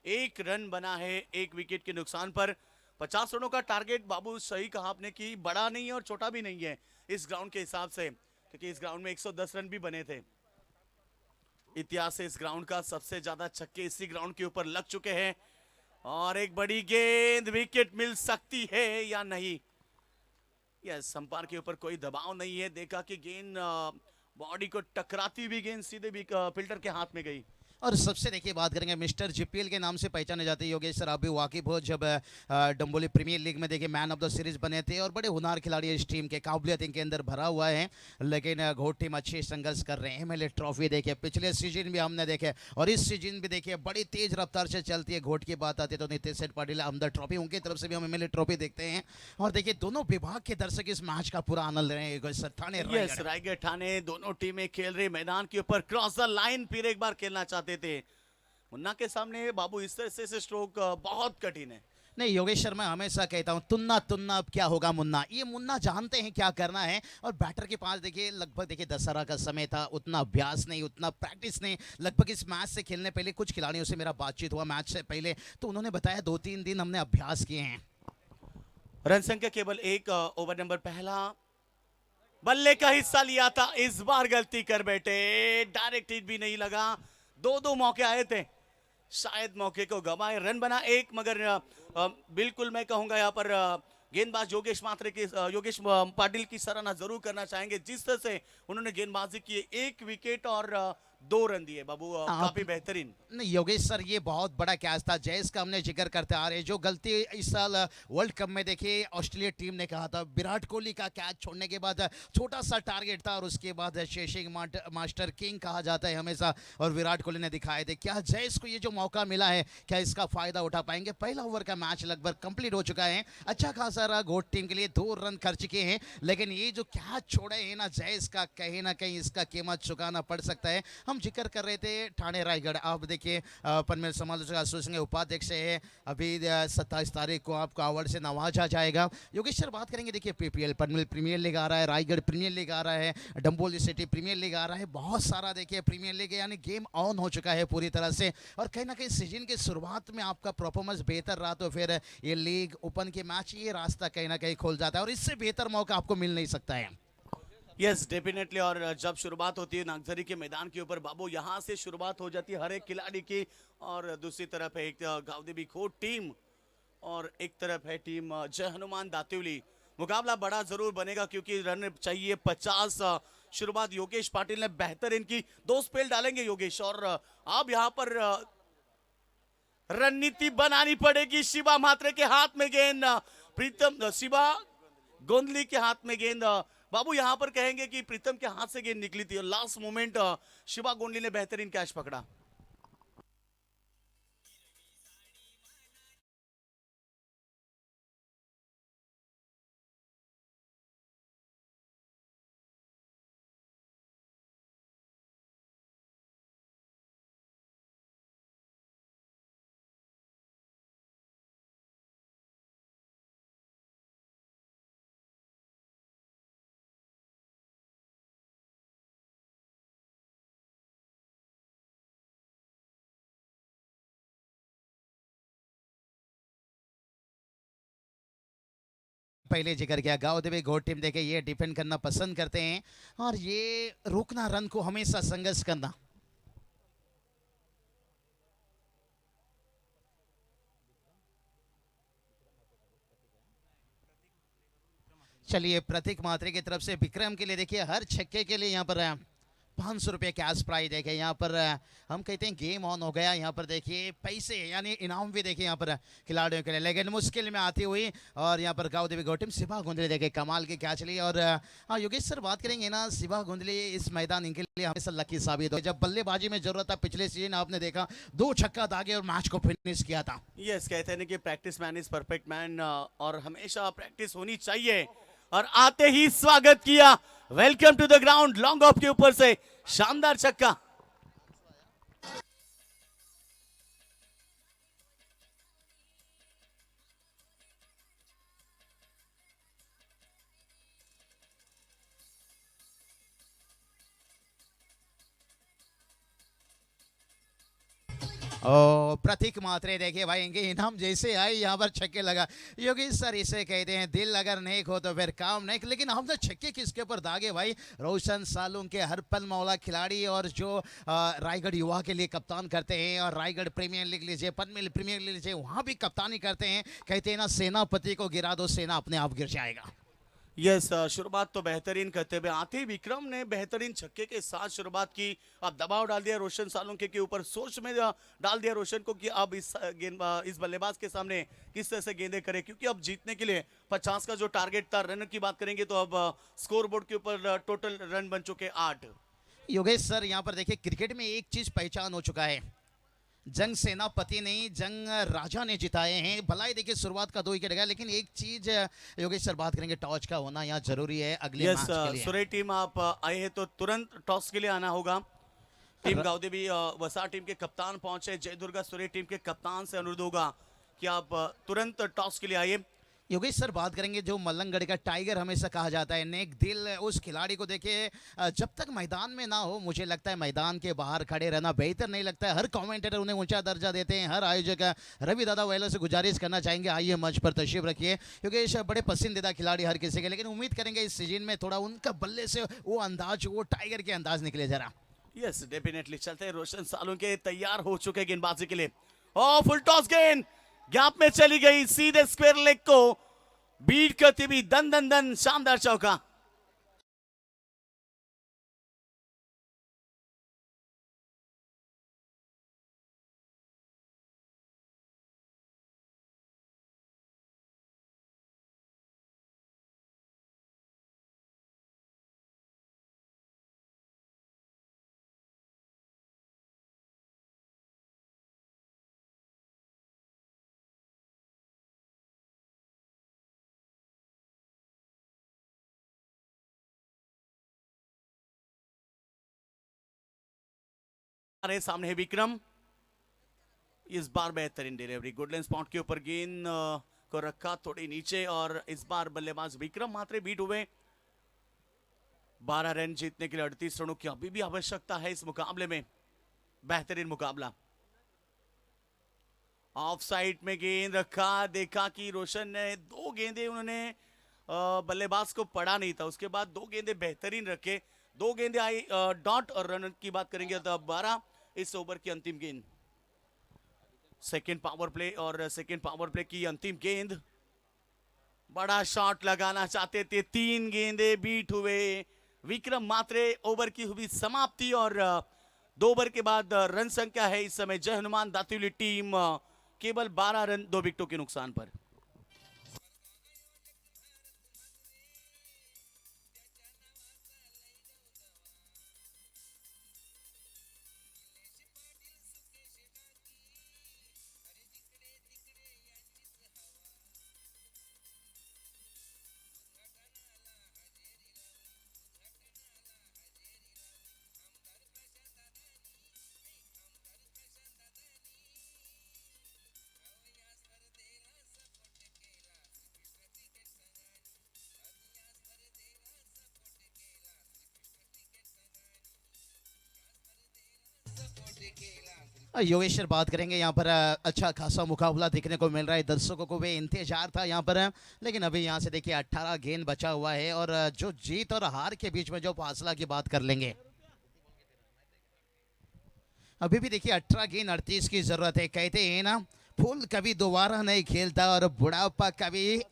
एक रन बना है एक विकेट के नुकसान पर। 50 रनों का टारगेट बाबू सही कहा आपने कि बड़ा नहीं है और छोटा भी नहीं है इस ग्राउंड के हिसाब से, क्योंकि इस ग्राउंड में 110 रन भी बने थे। इतिहास से इस ग्राउंड का सबसे ज्यादा छक्के इसी ग्राउंड के ऊपर लग चुके हैं। और एक बड़ी गेंद, विकेट मिल सकती है या नहीं। यस, अंपायर के ऊपर कोई दबाव नहीं है। देखा कि गेंद बॉडी को टकराती हुई गेंद सीधे भी फील्डर के हाथ में गई। और सबसे देखिए बात करेंगे मिस्टर जीपीएल के नाम से पहचाने जाते हैं योगेश सर, आप भी वाकिफ हो। जब डंबोली प्रीमियर लीग में देखिए मैन ऑफ द सीरीज बने थे और बड़े हुनर खिलाड़ी इस टीम के, काबिलियत इनके अंदर भरा हुआ है, लेकिन घोट टीम अच्छी संघर्ष कर रहे हैं। एमएलए ट्रॉफी देखिए पिछले सीजन भी हमने देखे और इस सीजन भी देखिए बड़ी तेज रफ्तार से चलती है। घोट की बात आती है तो नितेश सेठ पाटिल अहमद ट्रॉफी, उनकी तरफ से भी हम एमएलए ट्रॉफी देखते हैं। और देखिए दोनों विभाग के दर्शक इस मैच का पूरा आनंद ले रहे हैं। योगेश सर, थाने यस, रायगढ़ ठाणे दोनों टीमें खेल रही मैदान के ऊपर क्रॉस द लाइन फिर एक बार खेलना चाहते थे। मुन्ना के सामने बाबू इस तरह से स्ट्रोक बहुत कठिन है। नहीं योगेश शर्मा, हमेशा कहता हूं तुन्ना तुन्ना अब क्या होगा मुन्ना, ये मुन्ना जानते हैं क्या करना है। और बैटर के पास देखिए लगभग देखिए दशहरा का समय था, उतना अभ्यास नहीं, उतना प्रैक्टिस नहीं। लगभग इस मैच से खेलने पहले कुछ खिलाड़ियों से मेरा बातचीत हुआ मैच से पहले, तो उन्होंने बताया 2-3 दिन हमने अभ्यास किए हैं। रन संख्या केवल एक, ओवर नंबर पहला, बल्ले का हिस्सा लिया था, इस बार गलती कर बैठे, डायरेक्ट हिट भी नहीं लगा। दो मौके आए थे, शायद मौके को गवाए। रन बना एक, मगर बिल्कुल मैं कहूंगा यहाँ पर गेंदबाज योगेश पाटिल की सराहना जरूर करना चाहेंगे। जिस तरह से उन्होंने गेंदबाजी की, एक विकेट और 2 रन दिए बाबू, काफी बेहतरीन। नहीं योगेश सर, ये बहुत बड़ा कैच था। जयस का हमने जिक्र करते आ रहे, जो गलती इस साल वर्ल्ड कप में देखिए ऑस्ट्रेलिया टीम ने कहा था, विराट कोहली का कैच छोड़ने के बाद छोटा सा टारगेट था और उसके बाद शेषिंग मास्टर किंग कहा जाता है हमेशा, और विराट कोहली ने दिखाए थे। क्या जयस को ये जो मौका मिला है, क्या इसका फायदा उठा पाएंगे? पहला ओवर का मैच लगभग कंप्लीट हो चुका है। अच्छा खासा रहा गोट टीम के लिए, 2 रन खर्च किए हैं, लेकिन ये जो कैच छोड़े हैं ना जयस का, कहीं ना कहीं इसका कीमत चुकाना पड़ सकता है। हम जिक्र कर रहे थे ठाणे रायगढ़, आप देखिए पनवेल समालोचक एसोसिएशन के उपाध्यक्ष है। अभी 27 तारीख को आपको अवार्ड से नवाजा जाएगा। योगेश सर, बात करेंगे देखिए पीपीएल, पनवेल प्रीमियर लीग आ रहा है, रायगढ़ प्रीमियर लीग आ रहा है, डंबोली सिटी प्रीमियर लीग आ रहा है, बहुत सारा देखिए प्रीमियर लीग, यानी गेम ऑन हो चुका है पूरी तरह से। और कहीं ना कहीं सीजन की शुरुआत में आपका परफॉर्मेंस बेहतर रहा तो फिर ये लीग ओपन के मैच, ये रास्ता कहीं ना कहीं खोल जाता है और इससे बेहतर मौका आपको मिल नहीं सकता है। Yes definitely. और जब शुरुआत होती है नागझरी के मैदान के ऊपर बाबू, यहाँ से शुरुआत हो जाती है हर एक खिलाड़ी की। और दूसरी तरफ है एक गावदेवी खोट टीम और एक तरफ है टीम जय हनुमान दातिवली। मुकाबला बड़ा जरूर बनेगा क्योंकि रन चाहिए 50। शुरुआत योगेश पाटिल ने बेहतर इनकी 2 स्पेल डालेंगे योगेश, और अब यहाँ पर रणनीति बनानी पड़ेगी। शिवा म्हात्रे के हाथ में गेंद, प्रीतम शिवा गोंदली के हाथ में गेंद। बाबू यहाँ पर कहेंगे कि प्रीतम के हाथ से गेंद निकली थी और लास्ट मोमेंट शिवा गोंडली ने बेहतरीन कैच पकड़ा। पहले जिक्र किया, गांव देवी घोट टीम देखे ये डिफेंड करना पसंद करते हैं और ये रोकना रन को हमेशा संघर्ष करना। चलिए प्रतीक मात्रे की तरफ से विक्रम के लिए देखिए हर छक्के के लिए यहाँ पर 500 रुपये कैश प्राइज देखिए। यहाँ पर हम कहते हैं गेम ऑन हो गया। यहाँ पर देखिए पैसे यानी इनाम भी देखिए यहाँ पर खिलाड़ियों के लिए, लेकिन मुश्किल में आती हुई और यहाँ पर गाँव देवी गौतम शिवा गुंदली देखिए कमाल की कैच ली। और हाँ योगेश सर, बात करेंगे ना, शिवा गुंदली इस मैदान इनके लिए हमेशा लकी साबित हो। जब बल्लेबाजी में जरूरत था पिछले सीजन आपने देखा 2 छक्का दागे और मैच को फिनिश किया था। यस, कहते हैं कि practice man is perfect man, और हमेशा प्रैक्टिस होनी चाहिए। और आते ही स्वागत किया, welcome to the ground, long off के ऊपर से शानदार छक्का। और प्रतीक मात्रे देखिए भाई इनके इनाम जैसे आए यहाँ पर छक्के लगा। योगेश सर इसे कहते हैं दिल अगर नेक हो तो फिर काम नेक, लेकिन हम तो छक्के किसके ऊपर दागे भाई, रोशन सालुंग के हर पल मौला खिलाड़ी और जो रायगढ़ युवा के लिए कप्तान करते हैं और रायगढ़ प्रीमियर लीग लीजिए, पनमेल प्रीमियर लीग लीजिए, वहाँ भी कप्तानी करते हैं। कहते हैं ना सेनापति को गिरा दो सेना अपने आप गिर जाएगा। यस, शुरुआत तो बेहतरीन करते हुए आते ही विक्रम ने बेहतरीन छक्के के साथ शुरुआत की। अब दबाव डाल दिया रोशन सालुंके के ऊपर, सोच में डाल दिया रोशन को कि अब इस बल्लेबाज के सामने किस तरह से गेंदें करे, क्योंकि अब जीतने के लिए 50 का जो टारगेट था, रन की बात करेंगे तो अब स्कोर बोर्ड के ऊपर टोटल रन बन चुके 8। योगेश सर यहाँ पर देखिए क्रिकेट में एक चीज पहचान हो चुका है, जंग सेनापति नहीं जंग राजा ने जिताए हैं। भला ही देखिए शुरुआत का 2 विकेट गया, लेकिन एक चीज योगेश सर बात करेंगे, टॉस का होना यहाँ जरूरी है अगले यस, मैच के लिए। सुरेश टीम आप आए हैं तो तुरंत टॉस के लिए आना होगा। टीम गावदेवी वसा टीम के कप्तान पहुंचे, जय दुर्गा सुरेश टीम के कप्तान से अनुरोध होगा कि आप तुरंत टॉस के लिए आइए। योगेश सर बात करेंगे जो मल्लंगढ़ का टाइगर हमेशा कहा जाता है, नेक दिल उस खिलाड़ी को देखिए, जब तक मैदान में ना हो मुझे लगता है मैदान के बाहर खड़े रहना बेहतर नहीं लगता है। हर कमेंटेटर उन्हें ऊंचा दर्जा देते हैं, हर आयोजक रवि दादा वैलो से गुजारिश करना चाहेंगे आइए मंच पर तशरीफ रखिए। योगेश बड़े पसंदीदा खिलाड़ी हर किसी के, लेकिन उम्मीद करेंगे इस सीजन में थोड़ा उनका बल्ले से वो अंदाज, वो टाइगर के अंदाज निकले जरा। यस, डेफिनेटली चलते हैं। रोशन सालुंके तैयार हो चुके गेंदबाजी के लिए, और फुल टॉस गेंद गैप में चली गई, सीधे स्क्वायर लेग को बीट करती हुई दन दन दन शानदार चौका। हमारे सामने है विक्रम, इस बार बेहतरीन डिलीवरी, गुडलैंड स्पॉट के ऊपर गेंद को रखा थोड़ी नीचे, और इस बार बल्लेबाज विक्रम मात्रे बीट हुए। 12 रन जीतने के लिए 38 रनों की अभी भी आवश्यकता है इस मुकाबले में। बेहतरीन मुकाबला। ऑफ साइड में गेंद रखा, देखा कि रोशन ने 2 गेंदे उन्होंने बल्लेबाज को पड़ा नहीं था, उसके बाद 2 गेंदे बेहतरीन रखे, 2 गेंदे आई डॉट, और रन की बात करेंगे तो 12 इस ओवर की अंतिम गेंद। सेकेंड पावर प्ले, और सेकेंड पावर प्ले की अंतिम गेंद, बड़ा शॉट लगाना चाहते थे, 3 गेंदे बीट हुए। विक्रम मात्रे ओवर की हुई समाप्ति, और 2 ओवर के बाद रन संख्या है इस समय जय हनुमान दातिली टीम केवल 12 रन 2 विकेटों के नुकसान पर। योगेश्वर बात करेंगे यहाँ पर अच्छा खासा मुकाबला देखने को मिल रहा है, दर्शकों को भी इंतजार था यहाँ पर, लेकिन अभी यहाँ से देखिए 18 गेंद बचा हुआ है, और जो जीत और हार के बीच में जो फासला की बात कर लेंगे, अभी भी देखिए 18 गेंद 38 की जरूरत है। कहते हैं ना फूल कभी दोबारा नहीं खेलता और बुढ़ापा कभी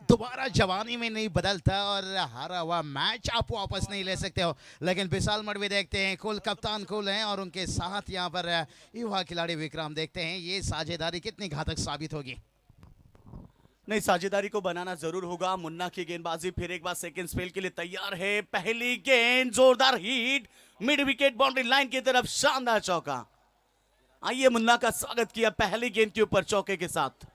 दोबारा जवानी में नहीं बदलता, और हारा हुआ मैच आप वापस नहीं ले सकते हो। लेकिन विशाल मडवी देखते हैं, कुल कप्तान कुल हैं, और उनके साथ यहाँ पर युवा खिलाड़ी विक्रम देखते हैं ये साझेदारी कितनी घातक साबित होगी। नहीं, साझेदारी को बनाना जरूर होगा। मुन्ना की गेंदबाजी फिर एक बार सेकंड स्पेल के लिए तैयार है। पहली गेंद जोरदार hit, mid wicket boundary line की तरफ शानदार चौका। आइए मुन्ना का स्वागत किया पहली गेंद के ऊपर चौके के साथ।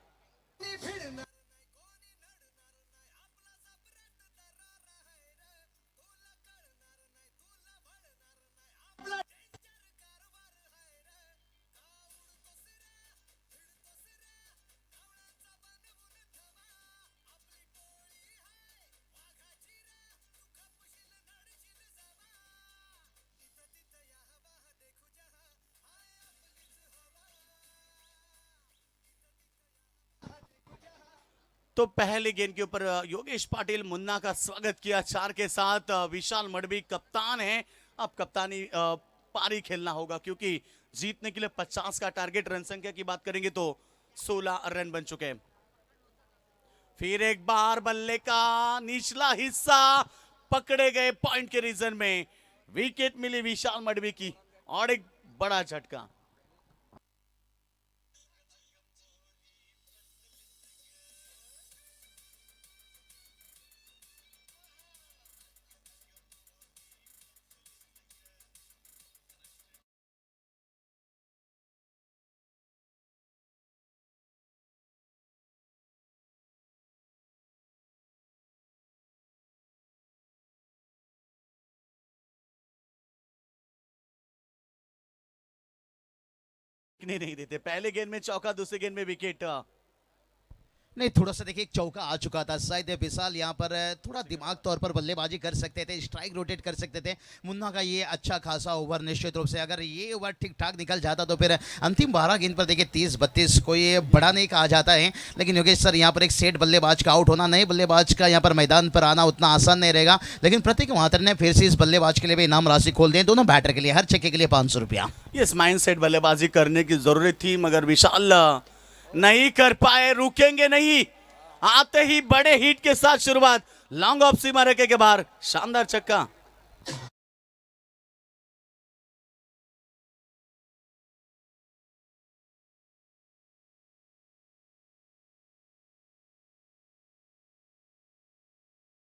तो पहले गेंद के ऊपर योगेश पाटिल मुन्ना का स्वागत किया 4 के साथ। विशाल मडवी कप्तान है, अब कप्तानी पारी खेलना होगा क्योंकि जीतने के लिए 50 का टारगेट। रन संख्या की बात करेंगे तो 16 रन बन चुके हैं। फिर एक बार बल्ले का निचला हिस्सा पकड़े गए पॉइंट के रीजन में, विकेट मिली विशाल मडवी की और एक बड़ा झटका। नहीं देते, पहले गेंद में चौका, दूसरे गेंद में विकेट। नहीं, थोड़ा सा देखिए एक चौका आ चुका था, शायद विशाल यहाँ पर थोड़ा दिमाग तौर पर बल्लेबाजी कर सकते थे, स्ट्राइक रोटेट कर सकते थे। मुन्ना का ये अच्छा खासा ओवर निश्चित रूप से, अगर ये ओवर ठीक ठाक निकल जाता तो फिर अंतिम 12 गेंद पर देखिए 30-32 कोई बड़ा नहीं कहा जाता है। लेकिन योगेश सर यहाँ पर एक सेट बल्लेबाज का आउट होना, नए बल्लेबाज का यहाँ पर मैदान पर आना उतना आसान नहीं रहेगा। लेकिन प्रतीक महातर ने फिर से इस बल्लेबाज के लिए भी इनाम राशि खोल दी, दोनों बैटर के लिए, हर छक्के के लिए 500 रुपया। यस, माइंड सेट बल्लेबाजी करने की जरूरत थी मगर विशाल नहीं कर पाए, रुकेंगे नहीं। आते ही बड़े हिट के साथ शुरुआत, लॉन्ग ऑफ सीमा रेखे के बाहर शानदार छक्का।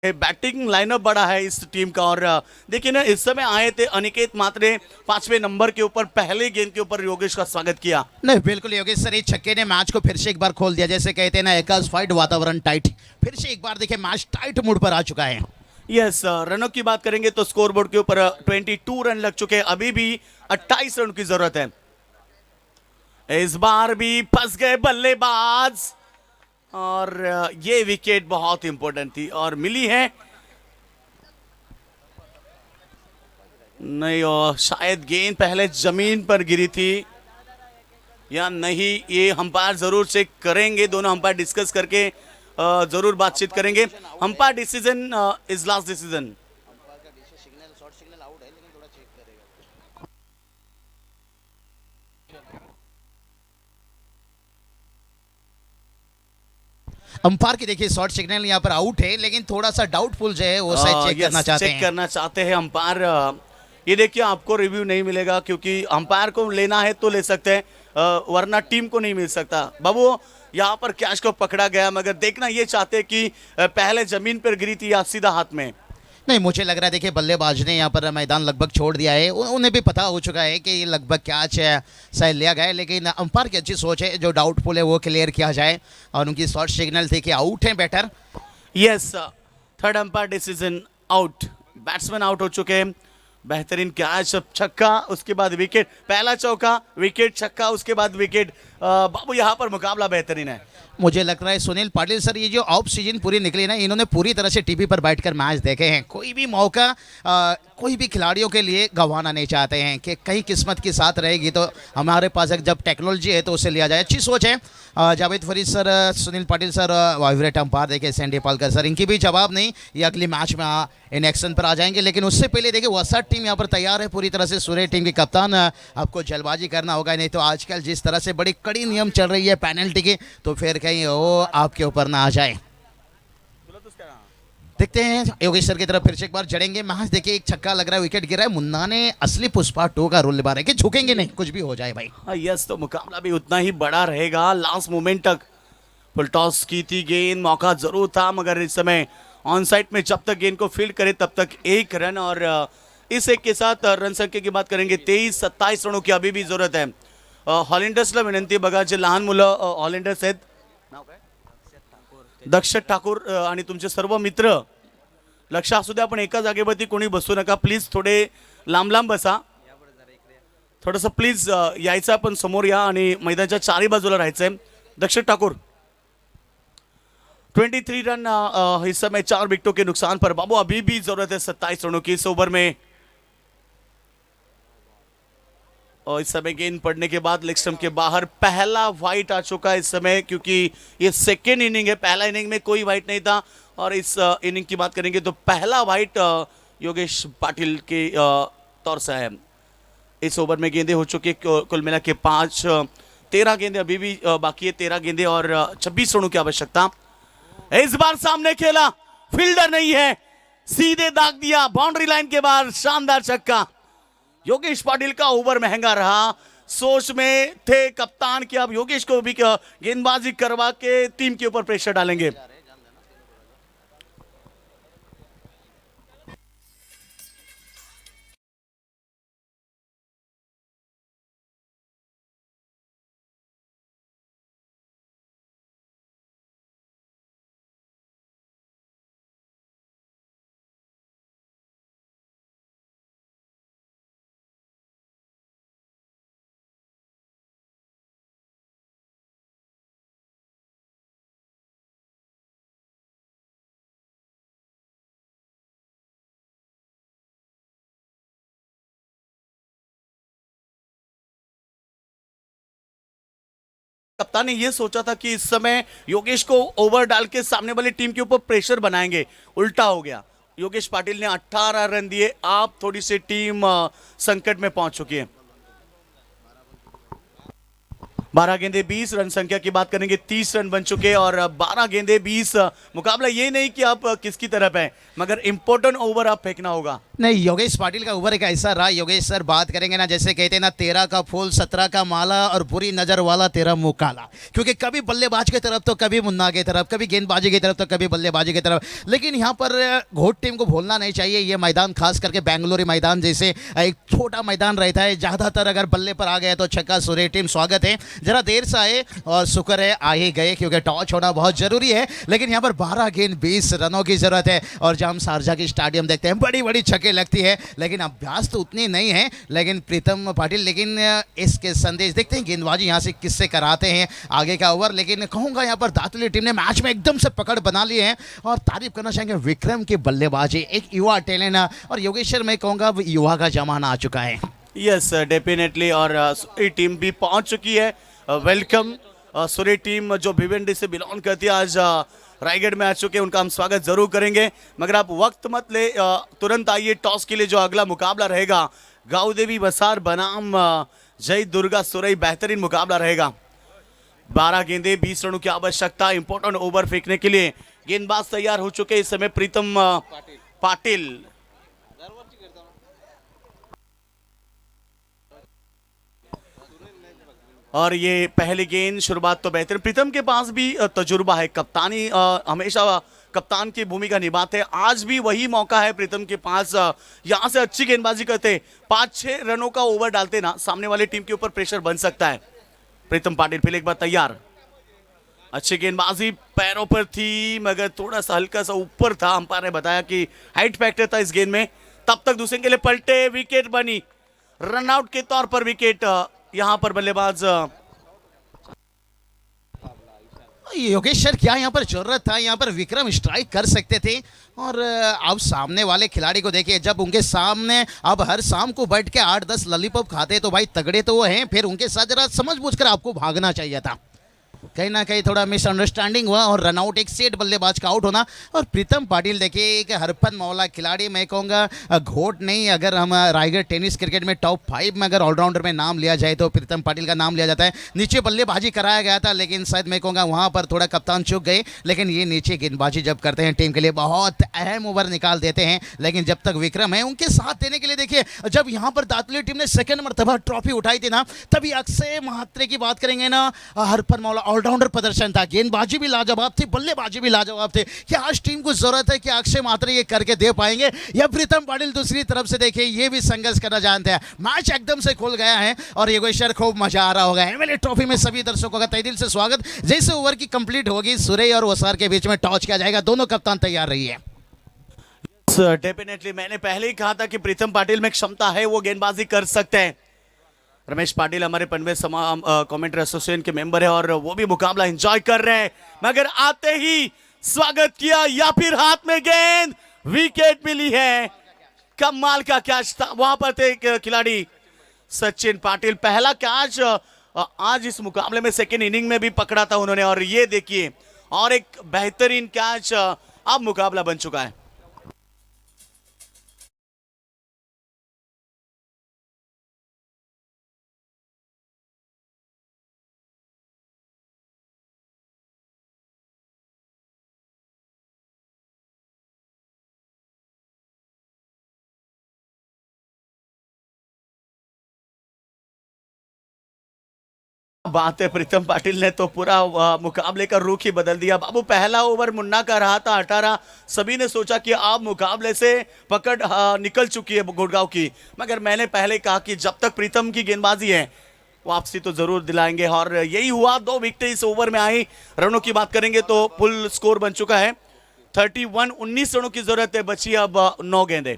बैटिंग लाइनअप बड़ा है इस टीम का और देखिए ना, इस समय आए थे अनिकेत मात्रे 5वें नंबर के ऊपर, पहले गेंद के ऊपर योगेश का स्वागत किया। नहीं बिल्कुल योगेश सर, इस छक्के ने मैच को फिर से एक बार खोल दिया, जैसे कहते हैं ना एकाज फाइट वातावरण टाइट, फिर से एक बार देखिए मैच टाइट मूड पर आ चुका है। यस, रनों की बात करेंगे तो स्कोर बोर्ड के ऊपर 22 रन लग चुके हैं, अभी भी 28 रन की जरूरत है। इस बार भी फंस गए बल्लेबाज और ये विकेट बहुत इंपॉर्टेंट थी और मिली है नहीं, और शायद गेंद पहले जमीन पर गिरी थी या नहीं, ये अंपायर जरूर चेक करेंगे, दोनों अंपायर डिस्कस करके जरूर बातचीत करेंगे। Umpire decision is last decision. Umpire की देखिए शॉर्ट सिग्नल यहाँ पर आउट है, लेकिन थोड़ा सा डाउटफुल जो है वो शायद चेक करना चाहते हैं। चेक करना चाहते हैं अंपायर। ये देखिए आपको रिव्यू नहीं मिलेगा क्योंकि अंपायर को लेना है तो ले सकते हैं, वरना टीम को नहीं मिल सकता। बाबू यहाँ पर कैच को पकड़ा गया मगर देखना ये चाहते हैं कि पहले जमीन पर गिरी थी या सीधा हाथ में। नहीं, मुझे लग रहा है देखिए बल्लेबाज ने यहाँ पर मैदान लगभग छोड़ दिया है, उन्हें भी पता हो चुका है कि ये लगभग कैच शायद लिया गया है, लेकिन अंपायर की अच्छी सोच है, जो डाउटफुल है वो क्लियर किया जाए और उनकी शॉर्ट सिग्नल थी कि आउट है batter. Yes, third umpire decision out, batsman out हो चुके हैं। बेहतरीन कैच, छक्का, उसके बाद विकेट, पहला चौका, विकेट, छक्का, उसके बाद विकेट। बाबू यहाँ पर मुकाबला बेहतरीन है। मुझे लग रहा है सुनील पाटिल सर, ये जो ऑफ सीजन पूरी निकली ना, इन्होंने पूरी तरह से टीवी पर बैठकर मैच देखे हैं। कोई भी मौका कोई भी खिलाड़ियों के लिए गंवाना नहीं चाहते हैं कि कहीं किस्मत के साथ रहेगी तो हमारे पास जब टेक्नोलॉजी है तो उसे लिया जाए। अच्छी सोच है। Javed Farid sir, Sunil Patil sir, vibrate umpire देखिए सैंडी पालकर सर, इनकी भी जवाब नहीं, ये अगली मैच में इन एक्शन पर आ जाएंगे। लेकिन उससे पहले देखिए वसत टीम यहाँ पर तैयार है पूरी तरह से। सूर्य टीम के कप्तान, आपको जल्दबाजी करना होगा, नहीं तो आजकल जिस तरह से बड़ी कड़ी नियम चल रही है पेनल्टी की, तो फिर कहीं वो आपके ऊपर ना आ जाए। देखते हैं योगेश सर की तरफ फिर से एक बार जड़ेंगे। मैच देखिए, एक छक्का लग रहा है, विकेट गिरा है। मुन्ना ने असली पुष्पा 2 का रोल निभा रहे कि झुकेंगे नहीं, कुछ भी हो जाए भाई। यस, तो मुकाबला भी उतना ही बड़ा रहेगा। लास्ट मोमेंट तक फुल टॉस की थी गेंद, मौका जरूर था मगर इस समय ऑन साइड में जब तक गेंद को फील्ड करे तब तक 1 रन और इस एक के साथ रन संख्या की बात करेंगे 23-27 रनों की अभी भी जरूरत आहे। हॉलिंडर्सला विनंती बघा, जे लहान मुलं हॉलिंडर्स आहेत, दक्ष ठाकूर आणि तुमचे सर्व मित्र, लक्ष असू द्या पण एका जागेवरती कोणी बसू नका प्लीज, थोडे लांब लांब बसा, थोडंसं प्लीज यायचं, आपण समोर या आणि मैदानाच्या चारी बाजूला राहायचंय। दक्ष ठाकूर 23 रन इस समय 4 विकेटों के नुकसान पर। बाबू अभी भी जरूरत है 27 रनों की इस ओवर में। और इस समय गेंद पड़ने के बाद लेग स्टंप के बाहर पहला वाइट आ चुका है इस समय, क्योंकि ये सेकेंड इनिंग है। पहला इनिंग में कोई वाइट नहीं था और इस इनिंग की बात करेंगे तो पहला वाइट योगेश पाटिल के तौर से है। इस ओवर में गेंदें हो चुकी कुल मिला के 13 गेंदे अभी भी बाकी है, 13 गेंदे और 26 रनों की आवश्यकता। इस बार सामने खेला, फील्डर नहीं है, सीधे दाग दिया बाउंड्री लाइन के बाहर, शानदार छक्का। योगेश पाटिल का ओवर महंगा रहा। सोच में थे कप्तान कि अब योगेश को भी गेंदबाजी करवा के टीम के ऊपर प्रेशर डालेंगे। कप्तान ने यह सोचा था कि इस समय योगेश को ओवर डाल के सामने वाली टीम के ऊपर प्रेशर बनाएंगे, उल्टा हो गया। योगेश पाटिल ने 18 रन दिए, आप थोड़ी सी टीम संकट में पहुंच चुकी है। 12 गेंदे 20 रन संख्या की बात करेंगे, 30 रन बन चुके और 12 गेंदे 20। मुकाबला ये नहीं कि आप किसकी तरफ है, मगर इंपॉर्टेंट ओवर आप फेंकना होगा। नहीं, योगेश पाटिल का ओवर एक ऐसा रहा। योगेश सर बात करेंगे ना, जैसे कहते हैं ना, 13 का फूल 17 का माला और बुरी नजर वाला तेरा मुंह काला। क्योंकि कभी बल्लेबाज की तरफ तो कभी मुन्ना की तरफ, कभी गेंदबाजी की तरफ तो कभी बल्लेबाजी की तरफ। लेकिन यहाँ पर घोट टीम को भूलना नहीं चाहिए, ये मैदान खास करके बेंगलुरु मैदान जैसे एक छोटा मैदान रहता है, ज़्यादातर अगर बल्ले पर आ गए तो छक्का सूर्य टीम स्वागत है। जरा देर से आए और शुक्र है आ ही गए, क्योंकि टॉस होना बहुत जरूरी है। लेकिन यहाँ पर 12 गेंद 20 रनों की जरूरत है। और जब हम शारजा की स्टेडियम देखते हैं, बड़ी बड़ी छक्के लगती है, लेकिन अभ्यास तो उतनी नहीं है। लेकिन प्रीतम पाटिल, लेकिन इसके संदेश देखते हैं गेंदबाजी यहाँ से किससे कराते हैं आगे का ओवर। लेकिन कहूँगा यहाँ पर दातुली टीम ने मैच में एकदम से पकड़ बना ली है और तारीफ करना चाहेंगे विक्रम की बल्लेबाजी, एक युवा टैलेंट। और योगेश्वर मैं कहूँगा युवा का जमाना आ चुका है। यस डेफिनेटली, और सूर्य टीम भी पहुंच चुकी है। वेलकम सूर्य टीम जो भिवंडी से बिलोंग करती है, आज रायगढ़ में आ चुके हैं, उनका हम स्वागत जरूर करेंगे। मगर आप वक्त मत ले, तुरंत आइए टॉस के लिए। जो अगला मुकाबला रहेगा गाँव देवी बसार बनाम जय दुर्गा सुरई, बेहतरीन मुकाबला रहेगा। 12 गेंदे 20 रनों की आवश्यकता, इंपॉर्टेंट ओवर फेंकने के लिए गेंदबाज तैयार हो चुके इस समय प्रीतम पाटिल। और ये पहली गेंद शुरुआत तो बेहतर, प्रीतम के पास भी तजुर्बा है, कप्तानी हमेशा कप्तान की भूमिका निभाते हैं। आज भी वही मौका है प्रीतम के पास, यहाँ से अच्छी गेंदबाजी करते, 5-6 रनों का ओवर डालते ना, सामने वाली टीम के ऊपर प्रेशर बन सकता है। प्रीतम पाटिल फिर एक बार तैयार, अच्छी गेंदबाजी पैरों पर थी, मगर थोड़ा सा हल्का सा ऊपर था। अंपायर ने बताया कि हाइट फैक्टर था इस गेंद में। तब तक दूसरे के लिए पलटे, विकेट बनी, रनआउट के तौर पर विकेट। यहाँ पर बल्लेबाज योगेश सर, क्या यहाँ पर जरूरत था? यहाँ पर विक्रम स्ट्राइक कर सकते थे। और अब सामने वाले खिलाड़ी को देखिए, जब उनके सामने अब हर शाम को बैठ के 8-10 लॉलीपॉप खाते तो भाई तगड़े तो वो हैं, फिर उनके साथ जरा समझ बूझ कर आपको भागना चाहिए था। कहीं ना कहीं थोड़ा मिसअंडरस्टैंडिंग हुआ और रनआउट, एक सेट बल्लेबाज का आउट होना। और प्रीतम पाटिल देखिए, एक हरफन मौला खिलाड़ी, मैं कहूँगा घोट नहीं, अगर हम रायगढ़ टेनिस क्रिकेट में टॉप 5 में अगर ऑलराउंडर में नाम लिया जाए तो प्रीतम पाटिल का नाम लिया जाता है। नीचे बल्लेबाजी कराया गया था, लेकिन शायद मैं कहूँगा वहाँ पर थोड़ा कप्तान चूक गए। लेकिन ये नीचे गेंदबाजी जब करते हैं टीम के लिए बहुत अहम ओवर निकाल देते हैं। लेकिन जब तक विक्रम है उनके साथ देने के लिए, देखिए जब यहाँ पर दातुली टीम ने सेकंड मरतबा ट्रॉफी उठाई थी ना, तभी अक्षय महात्रे की बात करेंगे ना, हरफन मौला ऑलराउंडर प्रदर्शन था, गेंदबाजी भी लाजवाब थी, बल्लेबाजी भी लाजवाब थे। क्या आज टीम को जरूरत है कि अक्षय मात्रे ये करके दे पाएंगे, या प्रीतम पाटिल दूसरी तरफ से देखिए ये भी संघर्ष करना जानते हैं। मैच एकदम से खुल गया है और योगेश्वर खूब मजा आ रहा होगा। एमएलए ट्रॉफी में सभी दर्शकों का तहे दिल से स्वागत। जैसे ओवर की कंप्लीट होगी, सुरई और वसार के बीच में टॉस किया जाएगा। दोनों कप्तान तैयार रहिए। डेफिनेटली, मैंने पहले ही कहा था कि प्रीतम पाटिल में क्षमता है, वो गेंदबाजी कर सकते हैं। रमेश पाटिल हमारे पनवे कमेंट्री एसोसिएशन के मेंबर है और वो भी मुकाबला एंजॉय कर रहे हैं। मगर आते ही स्वागत किया, या फिर हाथ में गेंद, विकेट मिली है। कमाल का कैच था, वहां पर थे खिलाड़ी सचिन पाटिल पहला कैच आज इस मुकाबले में सेकेंड इनिंग में भी पकड़ा था उन्होंने, और ये देखिए और एक बेहतरीन कैच अब मुकाबला बन चुका है। बात है, प्रीतम पाटिल ने तो पूरा मुकाबले का रुख ही बदल दिया। बाबू पहला ओवर मुन्ना का रहा था 18, सभी ने सोचा कि अब मुकाबले से पकड़ निकल चुकी है गुड़गांव की, मगर मैंने पहले कहा कि जब तक प्रीतम की गेंदबाजी है वापसी तो जरूर दिलाएंगे, और यही हुआ। 2 विकेट इस ओवर में आई। रनों की बात करेंगे तो फुल स्कोर बन चुका है 31, 19 रनों की जरूरत है, बची अब 9 गेंदें।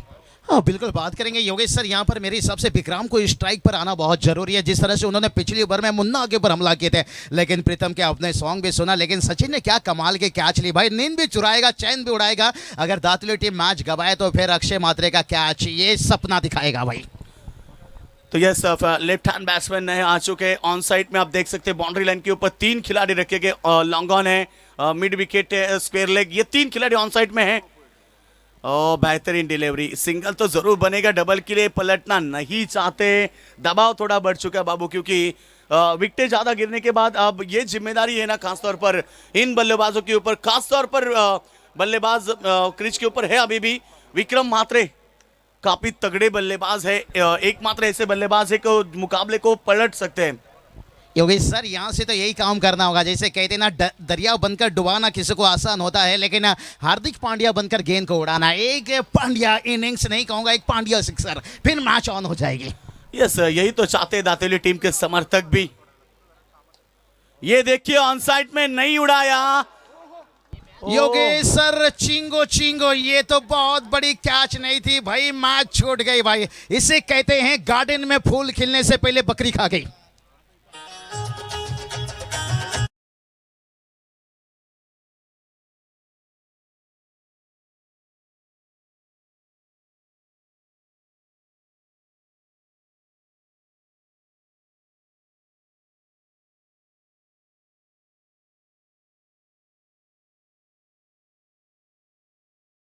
हाँ बिल्कुल बात करेंगे योगेश सर। यहाँ पर मेरे हिसाब से विक्रम को स्ट्राइक पर आना बहुत जरूरी है। जिस तरह से उन्होंने पिछली ओवर में मुन्ना के ऊपर हमला किए थे, लेकिन प्रीतम के अपने सॉन्ग भी सुना, लेकिन सचिन ने क्या कमाल के कैच ली भाई। नींद भी चुराएगा, चैन भी उड़ाएगा। अगर दातुली टीम मैच गवाए तो फिर अक्षय मात्रे का कैच ये सपना दिखाएगा भाई। तो यस, लेफ्ट हैंड बैट्समैन नए आ चुके हैं। ऑन साइड में आप देख सकते हैं बाउंड्री लाइन के ऊपर 3 खिलाड़ी रखे गए, लॉन्ग ऑन है, मिड विकेट है, स्क्वायर लेग, ये 3 खिलाड़ी ऑन साइड में हैं। बेहतरीन डिलीवरी, सिंगल तो जरूर बनेगा, डबल के लिए पलटना नहीं चाहते। दबाव थोड़ा बढ़ चुका है बाबू, क्योंकि विकेटें ज्यादा गिरने के बाद अब ये जिम्मेदारी है ना खासतौर पर इन बल्लेबाजों के ऊपर, खासतौर पर बल्लेबाज क्रीज के ऊपर है अभी भी विक्रम मात्रे। काफी तगड़े बल्लेबाज है, एकमात्र ऐसे बल्लेबाज है कि मुकाबले को पलट सकते हैं। योगेश सर यहाँ से तो यही काम करना होगा। जैसे कहते हैं ना, दरिया बनकर डुबाना किसी को आसान होता है, लेकिन हार्दिक पांड्या बनकर गेंद को उड़ाना। एक पांड्या इनिंग्स नहीं कहूंगा, एक पांड्या सिक्सर, फिर मैच ऑन हो जाएगी। यस, यही तो चाहते दातेली टीम के समर्थक भी। ये देखिए ऑन साइड में नहीं उड़ाया योगेश सर। चिंगो चिंगो, ये तो बहुत बड़ी कैच नहीं थी भाई, मैच छूट गई भाई। इसे कहते हैं गार्डन में फूल खिलने से पहले बकरी खा गई।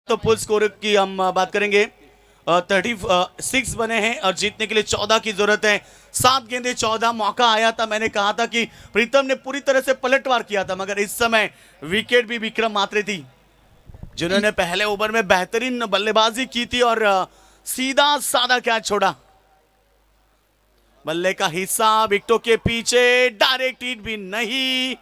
तो फुल स्कोर की हम बात करेंगे, 36 बने हैं और जीतने के लिए 14 की जरूरत है। 7 गेंदे 14, मौका आया था, मैंने कहा था कि प्रीतम ने पूरी तरह से पलटवार किया था, मगर इस समय विकेट भी विक्रम मात्रे थी, जिन्होंने पहले ओवर में बेहतरीन बल्लेबाजी की थी और सीधा साधा कैच छोड़ा। बल्ले का हिस्सा विकेटों के पीछे, डायरेक्ट हिट भी नहीं।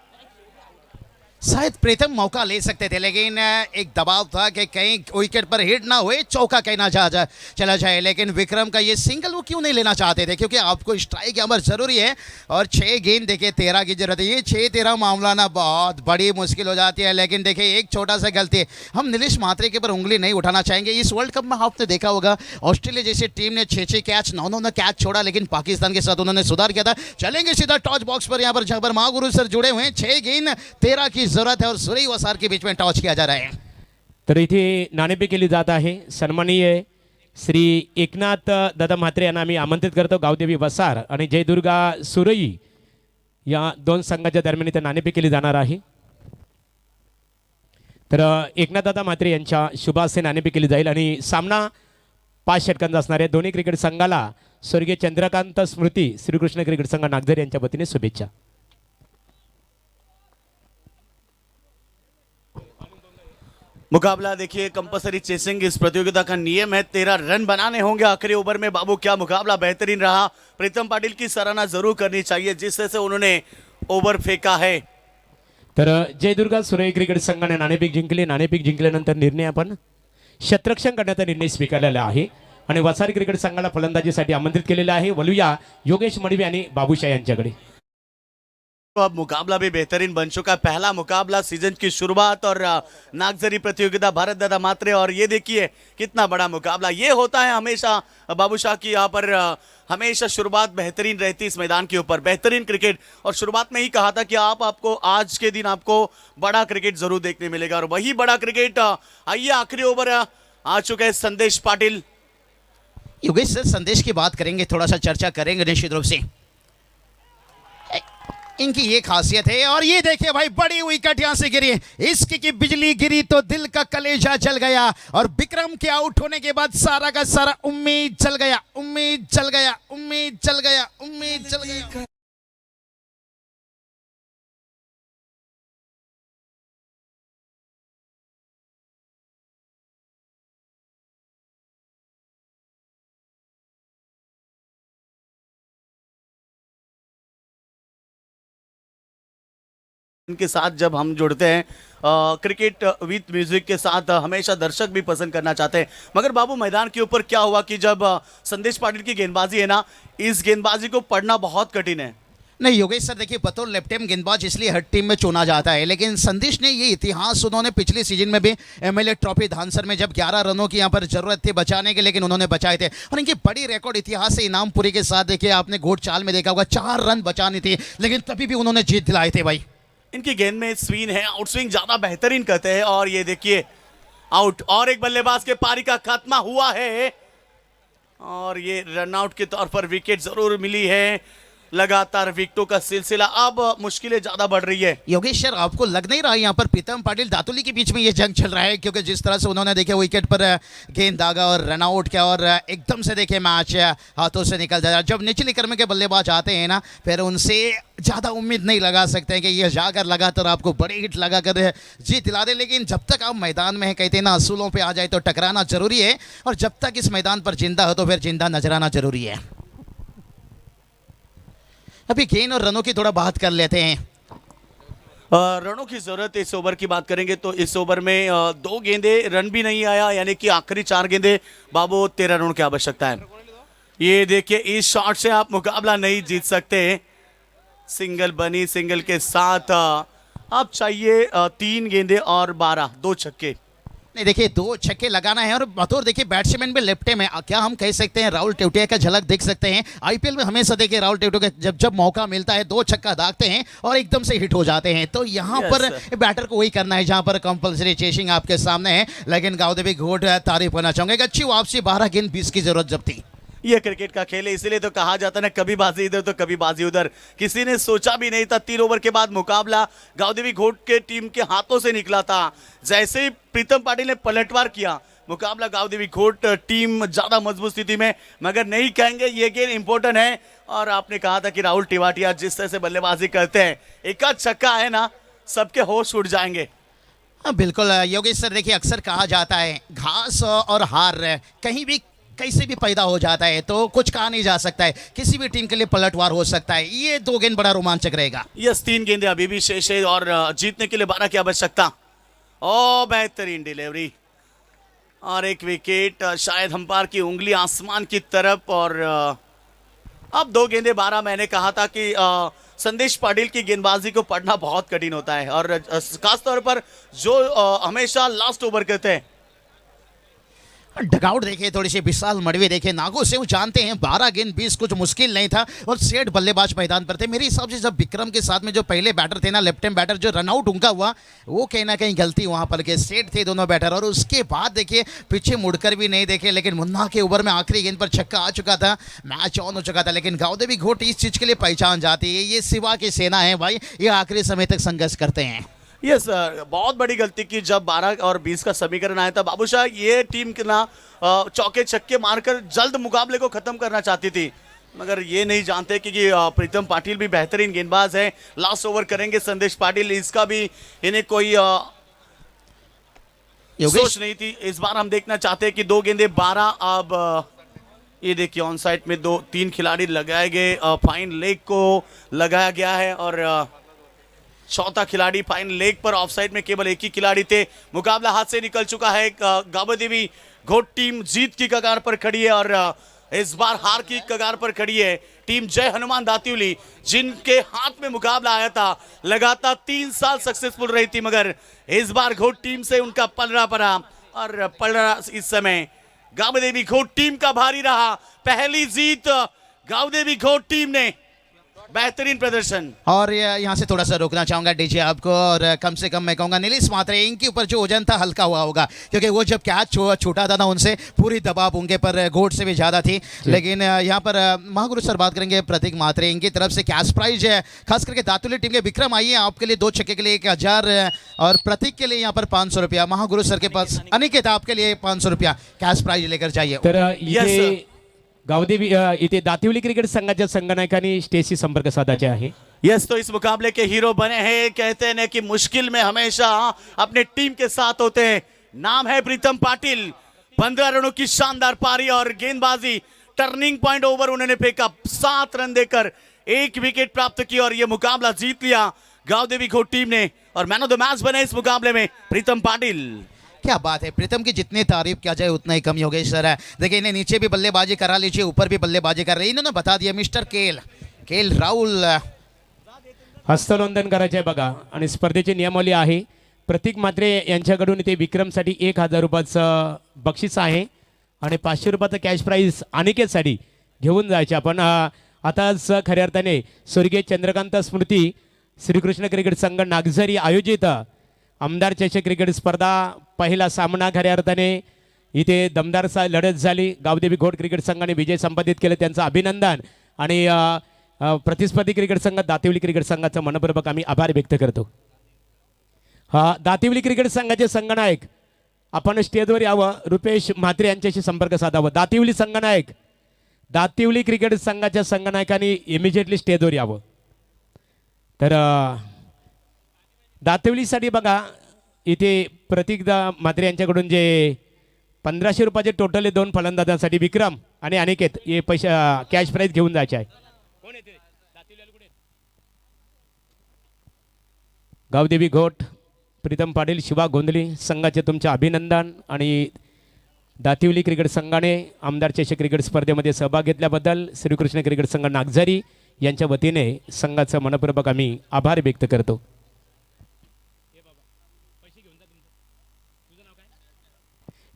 शायद प्रीतम मौका ले सकते थे, लेकिन एक दबाव था कि कहीं विकेट पर हिट ना हुए, चौका कहीं ना चला जाए। लेकिन विक्रम का ये सिंगल वो क्यों नहीं लेना चाहते थे, क्योंकि आपको स्ट्राइक यहाँ पर जरूरी है। और 6 गेंद देखिए 13 की जरूरत है। ये 6-13 मामला ना बहुत बड़ी मुश्किल हो जाती है। लेकिन देखिए एक छोटा सा गलती, हम नीलेश मात्रे के ऊपर उंगली नहीं उठाना चाहेंगे। इस वर्ल्ड कप में आपने देखा होगा ऑस्ट्रेलिया जैसी टीम ने 6-6 कैच 9-9 कैच छोड़ा, लेकिन पाकिस्तान के साथ उन्होंने सुधार किया था। चलेंगे सीधा टॉस बॉक्स पर, यहाँ पर जहाँ पर महागुरु सर जुड़े हुए हैं। 6 गेंद 13 की जरूरत है और सुरेश वसार के बीच में टॉस किया जा रहा है। तर इथे नाणेफेक केली जात आहे। सन्माननीय श्री एकनाथ दादा म्हात्रे यांना आम्ही आमंत्रित करतो। गावदेवी वसार आणि जयदुर्गा सुरई या 2 संघाच्या दरम्यान इथे नाणेफेक केली जाणार आहे। तर एकनाथ दादा म्हात्रे यांच्या शुभ हस्ते नाणेफेक केली जाईल आणि सामना 5 षटकांचा असणार आहे। दोन्ही क्रिकेट संघाला स्वर्गीय चंद्रकांत स्मृती श्रीकृष्ण क्रिकेट संघ नागझरी यांच्या वतीने शुभेच्छा। मुकाबला देखिए कंपल्सरी चेसिंग इस प्रतियोगिता का नियम है। 13 रन बनाने होंगे आखिरी ओवर में। बाबू क्या मुकाबला बेहतरीन रहा, प्रीतम पाटिल की सराहना जरूर करनी चाहिए जिस तरह से उन्होंने ओवर फेंका है। तर जयदुर्गा सुरई क्रिकेट संघाने नाणेफेक जिंकली। नाणेफेक जिंकल्यानंतर निर्णय आपण शतरक्षण करण्याचा निर्णय स्वीकारलेला आहे आणि वसारी क्रिकेट संघाला फलंदाजीसाठी आमंत्रित केलेला आहे। वलूया योगेश मडवी आणि बाबूशाह यांच्याकडे। तो अब मुकाबला भी बेहतरीन बन चुका है। पहला मुकाबला सीजन की शुरुआत और नागजरी प्रतियोगिता भारत दादा मात्रे, और ये देखिए कितना बड़ा मुकाबला ये होता है हमेशा। बाबूशाह की यहाँ पर हमेशा शुरुआत बेहतरीन रहती इस मैदान के ऊपर, बेहतरीन क्रिकेट। और शुरुआत में ही कहा था कि आपको आज के दिन आपको बड़ा क्रिकेट जरूर देखने मिलेगा और वही बड़ा क्रिकेट। आइए आखिरी ओवर आ चुके हैं। संदेश पाटिल योगेश सर संदेश की बात करेंगे, थोड़ा सा चर्चा करेंगे निश्चित रूप से। इनकी ये खासियत है और ये देखिए भाई बड़ी विकेट यहां से गिरी, इसकी की बिजली गिरी तो दिल का कलेजा जल गया और विक्रम के आउट होने के बाद सारा का सारा उम्मीद जल गया, उम्मीद जल गया, उम्मीद जल गया, उम्मीद जल गया। इनके साथ जब हम जुड़ते हैं क्रिकेट विद म्यूजिक के साथ हमेशा दर्शक भी पसंद करना चाहते हैं। मगर बाबू मैदान के ऊपर क्या हुआ कि जब संदेश पाटिल की गेंदबाजी है ना, इस गेंदबाजी को पढ़ना बहुत कठिन है। नहीं योगेश सर देखिए, बतौर लेफ्ट हैंड गेंदबाज इसलिए हर टीम में चुना जाता है, लेकिन संदेश ने ये इतिहास उन्होंने पिछले सीजन में भी एमएलए ट्रॉफी धानसर में जब 11 रनों की यहाँ पर जरूरत थी बचाने के, लेकिन उन्होंने बचाए थे। और इनकी बड़ी रिकॉर्ड इतिहास से इनामपुरी के साथ देखिए, आपने घोट चाल में देखा होगा 4 रन बचानी थी, लेकिन तभी भी उन्होंने जीत दिलाए थे भाई। इनकी गेंद में स्विंग है, आउट स्विंग ज्यादा बेहतरीन करते हैं और ये देखिए आउट, और एक बल्लेबाज के पारी का खात्मा हुआ है और ये रनआउट के तौर पर विकेट जरूर मिली है। लगातार विकेटों का सिलसिला, अब मुश्किलें ज्यादा बढ़ रही है। योगेश सर आपको लग नहीं रहा यहाँ पर प्रीतम पाटिल दातुली के बीच में ये जंग चल रहा है, क्योंकि जिस तरह से उन्होंने देखे विकेट पर गेंद दागा और रनआउट किया और एकदम से देखे मैच हाथों से निकल जाए। जब निचली क्रम के बल्लेबाज आते हैं ना, फिर उनसे ज़्यादा उम्मीद नहीं लगा सकते हैं कि ये जाकर लगातार आपको बड़े हिट लगाकर जीत दिला दे, लेकिन जब तक आप मैदान में है, कहते हैं ना असूलों पे आ जाए तो टकराना जरूरी है, और जब तक इस मैदान पर जिंदा हो तो फिर जिंदा नजर आना जरूरी है। अभी गेंद और रनों की थोड़ा बात कर लेते हैं। रनों की जरूरत, इस ओवर की बात करेंगे तो इस ओवर में 2 गेंदे रन भी नहीं आया, यानी कि आखिरी 4 गेंदे बाबू 13 रनों की आवश्यकता है। ये देखिए इस शॉट से आप मुकाबला नहीं जीत सकते। सिंगल बनी, सिंगल के साथ अब चाहिए 3 गेंदे और 12, 2 छक्के। नहीं देखिए 2 छक्के लगाना है, और बतौर देखिए बैट्समैन में लेफ्ट में क्या हम कह सकते हैं राहुल टेवटिया का झलक देख सकते हैं। आईपीएल में हमेशा देखिए राहुल टेवटिया का जब मौका मिलता है 2 छक्का दागते हैं और एकदम से हिट हो जाते हैं। तो यहाँ पर बैटर को वही करना है जहाँ पर कंपल्सरी चेसिंग आपके सामने है। लेकिन गावदेवी घोट तारीफ करना चाहूंगा, एक अच्छी वापसी, 12 गेंद 20 की जरूरत जब थी। ये क्रिकेट का खेल है, इसीलिए तो कहा जाता है ना, कभी बाजी इधर तो कभी बाजी उधर। किसी ने सोचा भी नहीं था 3 ओवर के बाद मुकाबला गावदेवी घोट के टीम के हाथों से निकला था। जैसे ही प्रीतम पाटिल ने पलटवार किया, मुकाबला गावदेवी घोट टीम ज्यादा मजबूत स्थिति में, मगर नहीं कहेंगे ये गेम इंपॉर्टेंट है। और आपने कहा था कि राहुल टेवटिया जिस तरह से बल्लेबाजी करते हैं, एक आध छक्का है ना, सबके होश उड़ जाएंगे। बिल्कुल योगेश सर देखिए, अक्सर कहा जाता है घास और हार कहीं भी कैसे भी पैदा हो जाता है, तो कुछ कहा नहीं जा सकता है, किसी भी टीम के लिए पलटवार हो सकता है। ये 2 गेंद बड़ा रोमांचक रहेगा। यस, 3 गेंदे अभी भी शेष है और जीतने के लिए 12 की आवश्यकता। ओ बेहतरीन डिलीवरी और एक विकेट, शायद अंपायर की उंगली आसमान की तरफ। और अब 2 गेंदे 12। मैंने कहा था कि संदेश पाटिल की गेंदबाजी को पढ़ना बहुत कठिन होता है, और खासतौर पर जो हमेशा लास्ट ओवर करते हैं। डगआउट देखिए, थोड़ी सी विशाल मड़वी देखिए, नागो से वो जानते हैं 12 गेंद 20 कुछ मुश्किल नहीं था, और 6 बल्लेबाज मैदान पर थे। मेरे हिसाब से जब विक्रम के साथ में जो पहले बैटर थे ना, लेफ्ट हैंड बैटर, जो रनआउट उनका हुआ, वो कहीं ना कहीं गलती वहां पर के सेट थे दोनों बैटर। और उसके बाद देखिए पीछे मुड़कर भी नहीं देखे, लेकिन मुन्ना के ओवर में आखिरी गेंद पर छक्का आ चुका था, मैच ऑन हो चुका था। लेकिन गावदेवी घोट इस चीज के लिए पहचान जाती है, ये शिवा की सेना है भाई, ये आखिरी समय तक संघर्ष करते हैं। यस, बहुत बड़ी गलती की जब 12 और 20 का समीकरण आया था। बाबूशाह ये टीम के ना चौके छक्के मारकर जल्द मुकाबले को खत्म करना चाहती थी, मगर ये नहीं जानते कि प्रीतम पाटिल भी बेहतरीन गेंदबाज है। लास्ट ओवर करेंगे संदेश पाटिल, इसका भी इन्हें कोई सोच नहीं थी। इस बार हम देखना चाहते हैं कि 2 गेंदे 12। अब ये देखिए ऑन साइड में 2-3 खिलाड़ी लगाए गए, फाइन लेग को लगाया गया है, और चौथा खिलाड़ी fine leg per. Of side में केवल एक ही खिलाड़ी थे। मुकाबला हाथ से निकल चुका है। गावदेवी घोट टीम जीत की कगार पर खड़ी है, और इस बार हार की कगार पर खड़ी है टीम जय हनुमान दातिउली, जिनके हाथ में मुकाबला आया था। लगातार 3 साल सक्सेसफुल रही थी, मगर इस बार घोट टीम से उनका पलड़ा पड़ा, और पलड़ा इस समय गावदेवी घोट टीम का भारी रहा। पहली जीत गावदेवी घोट टीम ने। बेहतरीन प्रदर्शन। और यहाँ से थोड़ा सा रोकना चाहूंगा डीजे आपको, और कम से कम मैं कहूंगा नीलिश मात्रे इनके ऊपर जो वजन था हल्का हुआ होगा, क्योंकि वो जब कैच छूटा था ना उनसे पूरी दबाव उनके पर घोट से भी ज्यादा थी। लेकिन यहाँ पर महागुरु सर बात करेंगे प्रतीक मात्रे, इनकी तरफ से कैश प्राइज है खास करके दातुली टीम के। विक्रम आइए, आपके लिए 2 छक्के के लिए 1000 और प्रतीक के लिए यहाँ पर 500 रुपया। महागुरु सर के पास अनिकेत आपके लिए 500 रुपया कैश प्राइज लेकर जाइए। तर Yes, इथे sir. गावदेवी इथे दातिवली क्रिकेट संघाच्या संगणकांनी स्टेजशी संपर्क साधायचे आहे। यस, तो इस मुकाबले के हीरो बने हैं। कहते हैं कि मुश्किल में हमेशा अपने टीम के साथ होते हैं। नाम है प्रीतम पाटिल। 15 रनों की शानदार पारी और गेंदबाजी टर्निंग पॉइंट ओवर उन्होंने फेंका। 7 रन देकर 1 विकेट प्राप्त की और ये मुकाबला जीत लिया गावदेवी घोट टीम ने। और मैन ऑफ द मैच बने इस मुकाबले में प्रीतम पाटिल। क्या बात है, प्रीतम की जितनी तारीफ किया जाए उतना ही कम ही हो गई सर। देखिए इन्हें नीचे भी बल्लेबाजी करा लीजिए, ऊपर भी बल्लेबाजी कर रहे हैं। इन्होंने बता दिया मिस्टर केल राहुल। हस्तनोंदन करायचे आहे बघा, आणि स्पर्धेची नियमावली आहे। प्रतीक मात्रे यांच्याकडून इथे विक्रमसाठी 1000 रुपयाचं बक्षीस आहे आणि 500 रुपयाचं कॅश प्राईज अनिकेतसाठी घेऊन जायचे आपण। आताच खऱ्या अर्थाने स्वर्गीय चंद्रकांत स्मृती श्रीकृष्ण क्रिकेट संघ नागझरी आयोजित आमदार चषक क्रिकेट स्पर्धा पहिला सामना खऱ्या अर्थाने इथे दमदार लढत झाली। गावदेवी घोट क्रिकेट संघाने विजय संपादित केले, त्यांचं अभिनंदन। आणि प्रतिस्पर्धी क्रिकेट संघ दातिवली क्रिकेट संघाचा मनपूर्वक आम्ही आभार व्यक्त करतो। दातिवली क्रिकेट संघाचे संघनायक आपण स्टेजवर यावं, रुपेश म्हात्रे यांच्याशी संपर्क साधावा। दातिवली क्रिकेट संघाच्या संघनायकांनी इमिजिएटली स्टेजवर यावं। तर दातिवलीसाठी बघा इथे प्रतीक म्हात्रे यांच्याकडून जे 1500 रुपयाचे टोटल आहे 2 फलंदाजांसाठी विक्रम आणि अनिकेत हे पैसे कॅश प्राइज घेऊन जायचे आहे। गावदेवी घोट प्रीतम पाटील शिवा गोंधली संघाचे तुमचे अभिनंदन। आणि दातिवली क्रिकेट संघाने आमदार चषक क्रिकेट स्पर्धेमध्ये सहभाग घेतल्याबद्दल श्रीकृष्ण क्रिकेट संघ नागझरी यांच्या वतीने संघाचं मनपूर्वक आम्ही आभार व्यक्त करतो।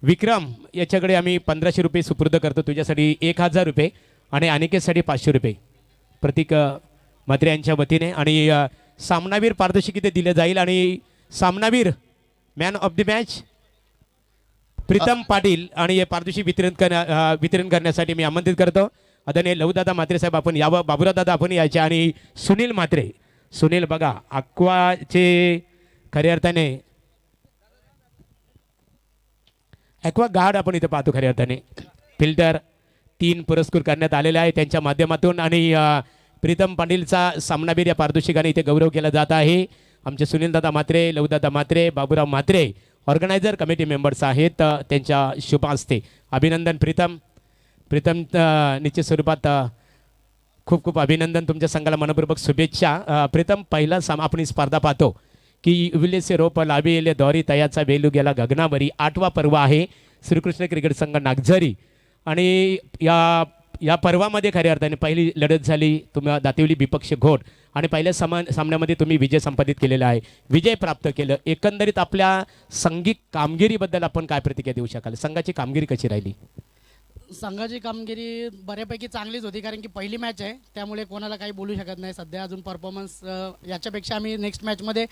विक्रम याच्याकडे आम्ही 1500 रुपये सुपूर्द करतो, तुझ्यासाठी 1000 रुपये आणि अनिकेतसाठी 500 रुपये प्रतीक म्हात्रे यांच्या वतीने। आणि सामनावीर पारितोषिक इथे दिले जाईल आणि सामनावीर man of the match Pritam Patil आणि हे पारितोषिक वितरण करण्यासाठी मी आमंत्रित करतो। आदरणीय लवदादा म्हात्रे साहेब आपण यावं, बाबुराव दादा आपण यायचे आणि सुनील म्हात्रे। सुनील बघा अक्वाचे खऱ्या अर्थाने ॲक्वा गार्ड आपण इथे पाहतो खऱ्या अर्थाने। फिल्टर 3 पुरस्कार करण्यात आलेले आहे त्यांच्या माध्यमातून आणि प्रीतम पाटीलचा सामनावीर या पारितोषिकाने इथे गौरव केला जात आहे। आमचे सुनीलदादा म्हात्रे, लवदादा Mhatre, Baburao Mhatre organiser committee members आहेत, त्यांच्या शुभ हस्ते अभिनंदन। प्रीतम निश्चित स्वरूपात खूप खूप अभिनंदन, तुमच्या संघाला मनपूर्वक शुभेच्छा। प्रीतम पहिला आपण स्पर्धा पाहतो की विलेसे रोप लाविले दोरी तयाचा वेलू गेला गगनावरी 8वा पर्व आहे श्रीकृष्ण क्रिकेट संघ नागझरी। आणि या पर्वामध्ये खऱ्या अर्थाने पहिली लढत झाली तुम्ही दातिवली विपक्ष घोट आणि पहिल्या सामन्यामध्ये तुम्ही विजय संपादित केलेला आहे, विजय प्राप्त केलं। एकंदरीत आपल्या संघिक कामगिरीबद्दल आपण काय प्रतिक्रिया देऊ शकाल? संघाची कामगिरी कशी राहिली? संघाची कामगिरी बऱ्यापैकी चांगलीच होती, कारण की पहिली मॅच आहे त्यामुळे कोणाला काही बोलू शकत नाही सध्या। अजून परफॉर्मन्स याच्यापेक्षा आम्ही नेक्स्ट मॅचमध्ये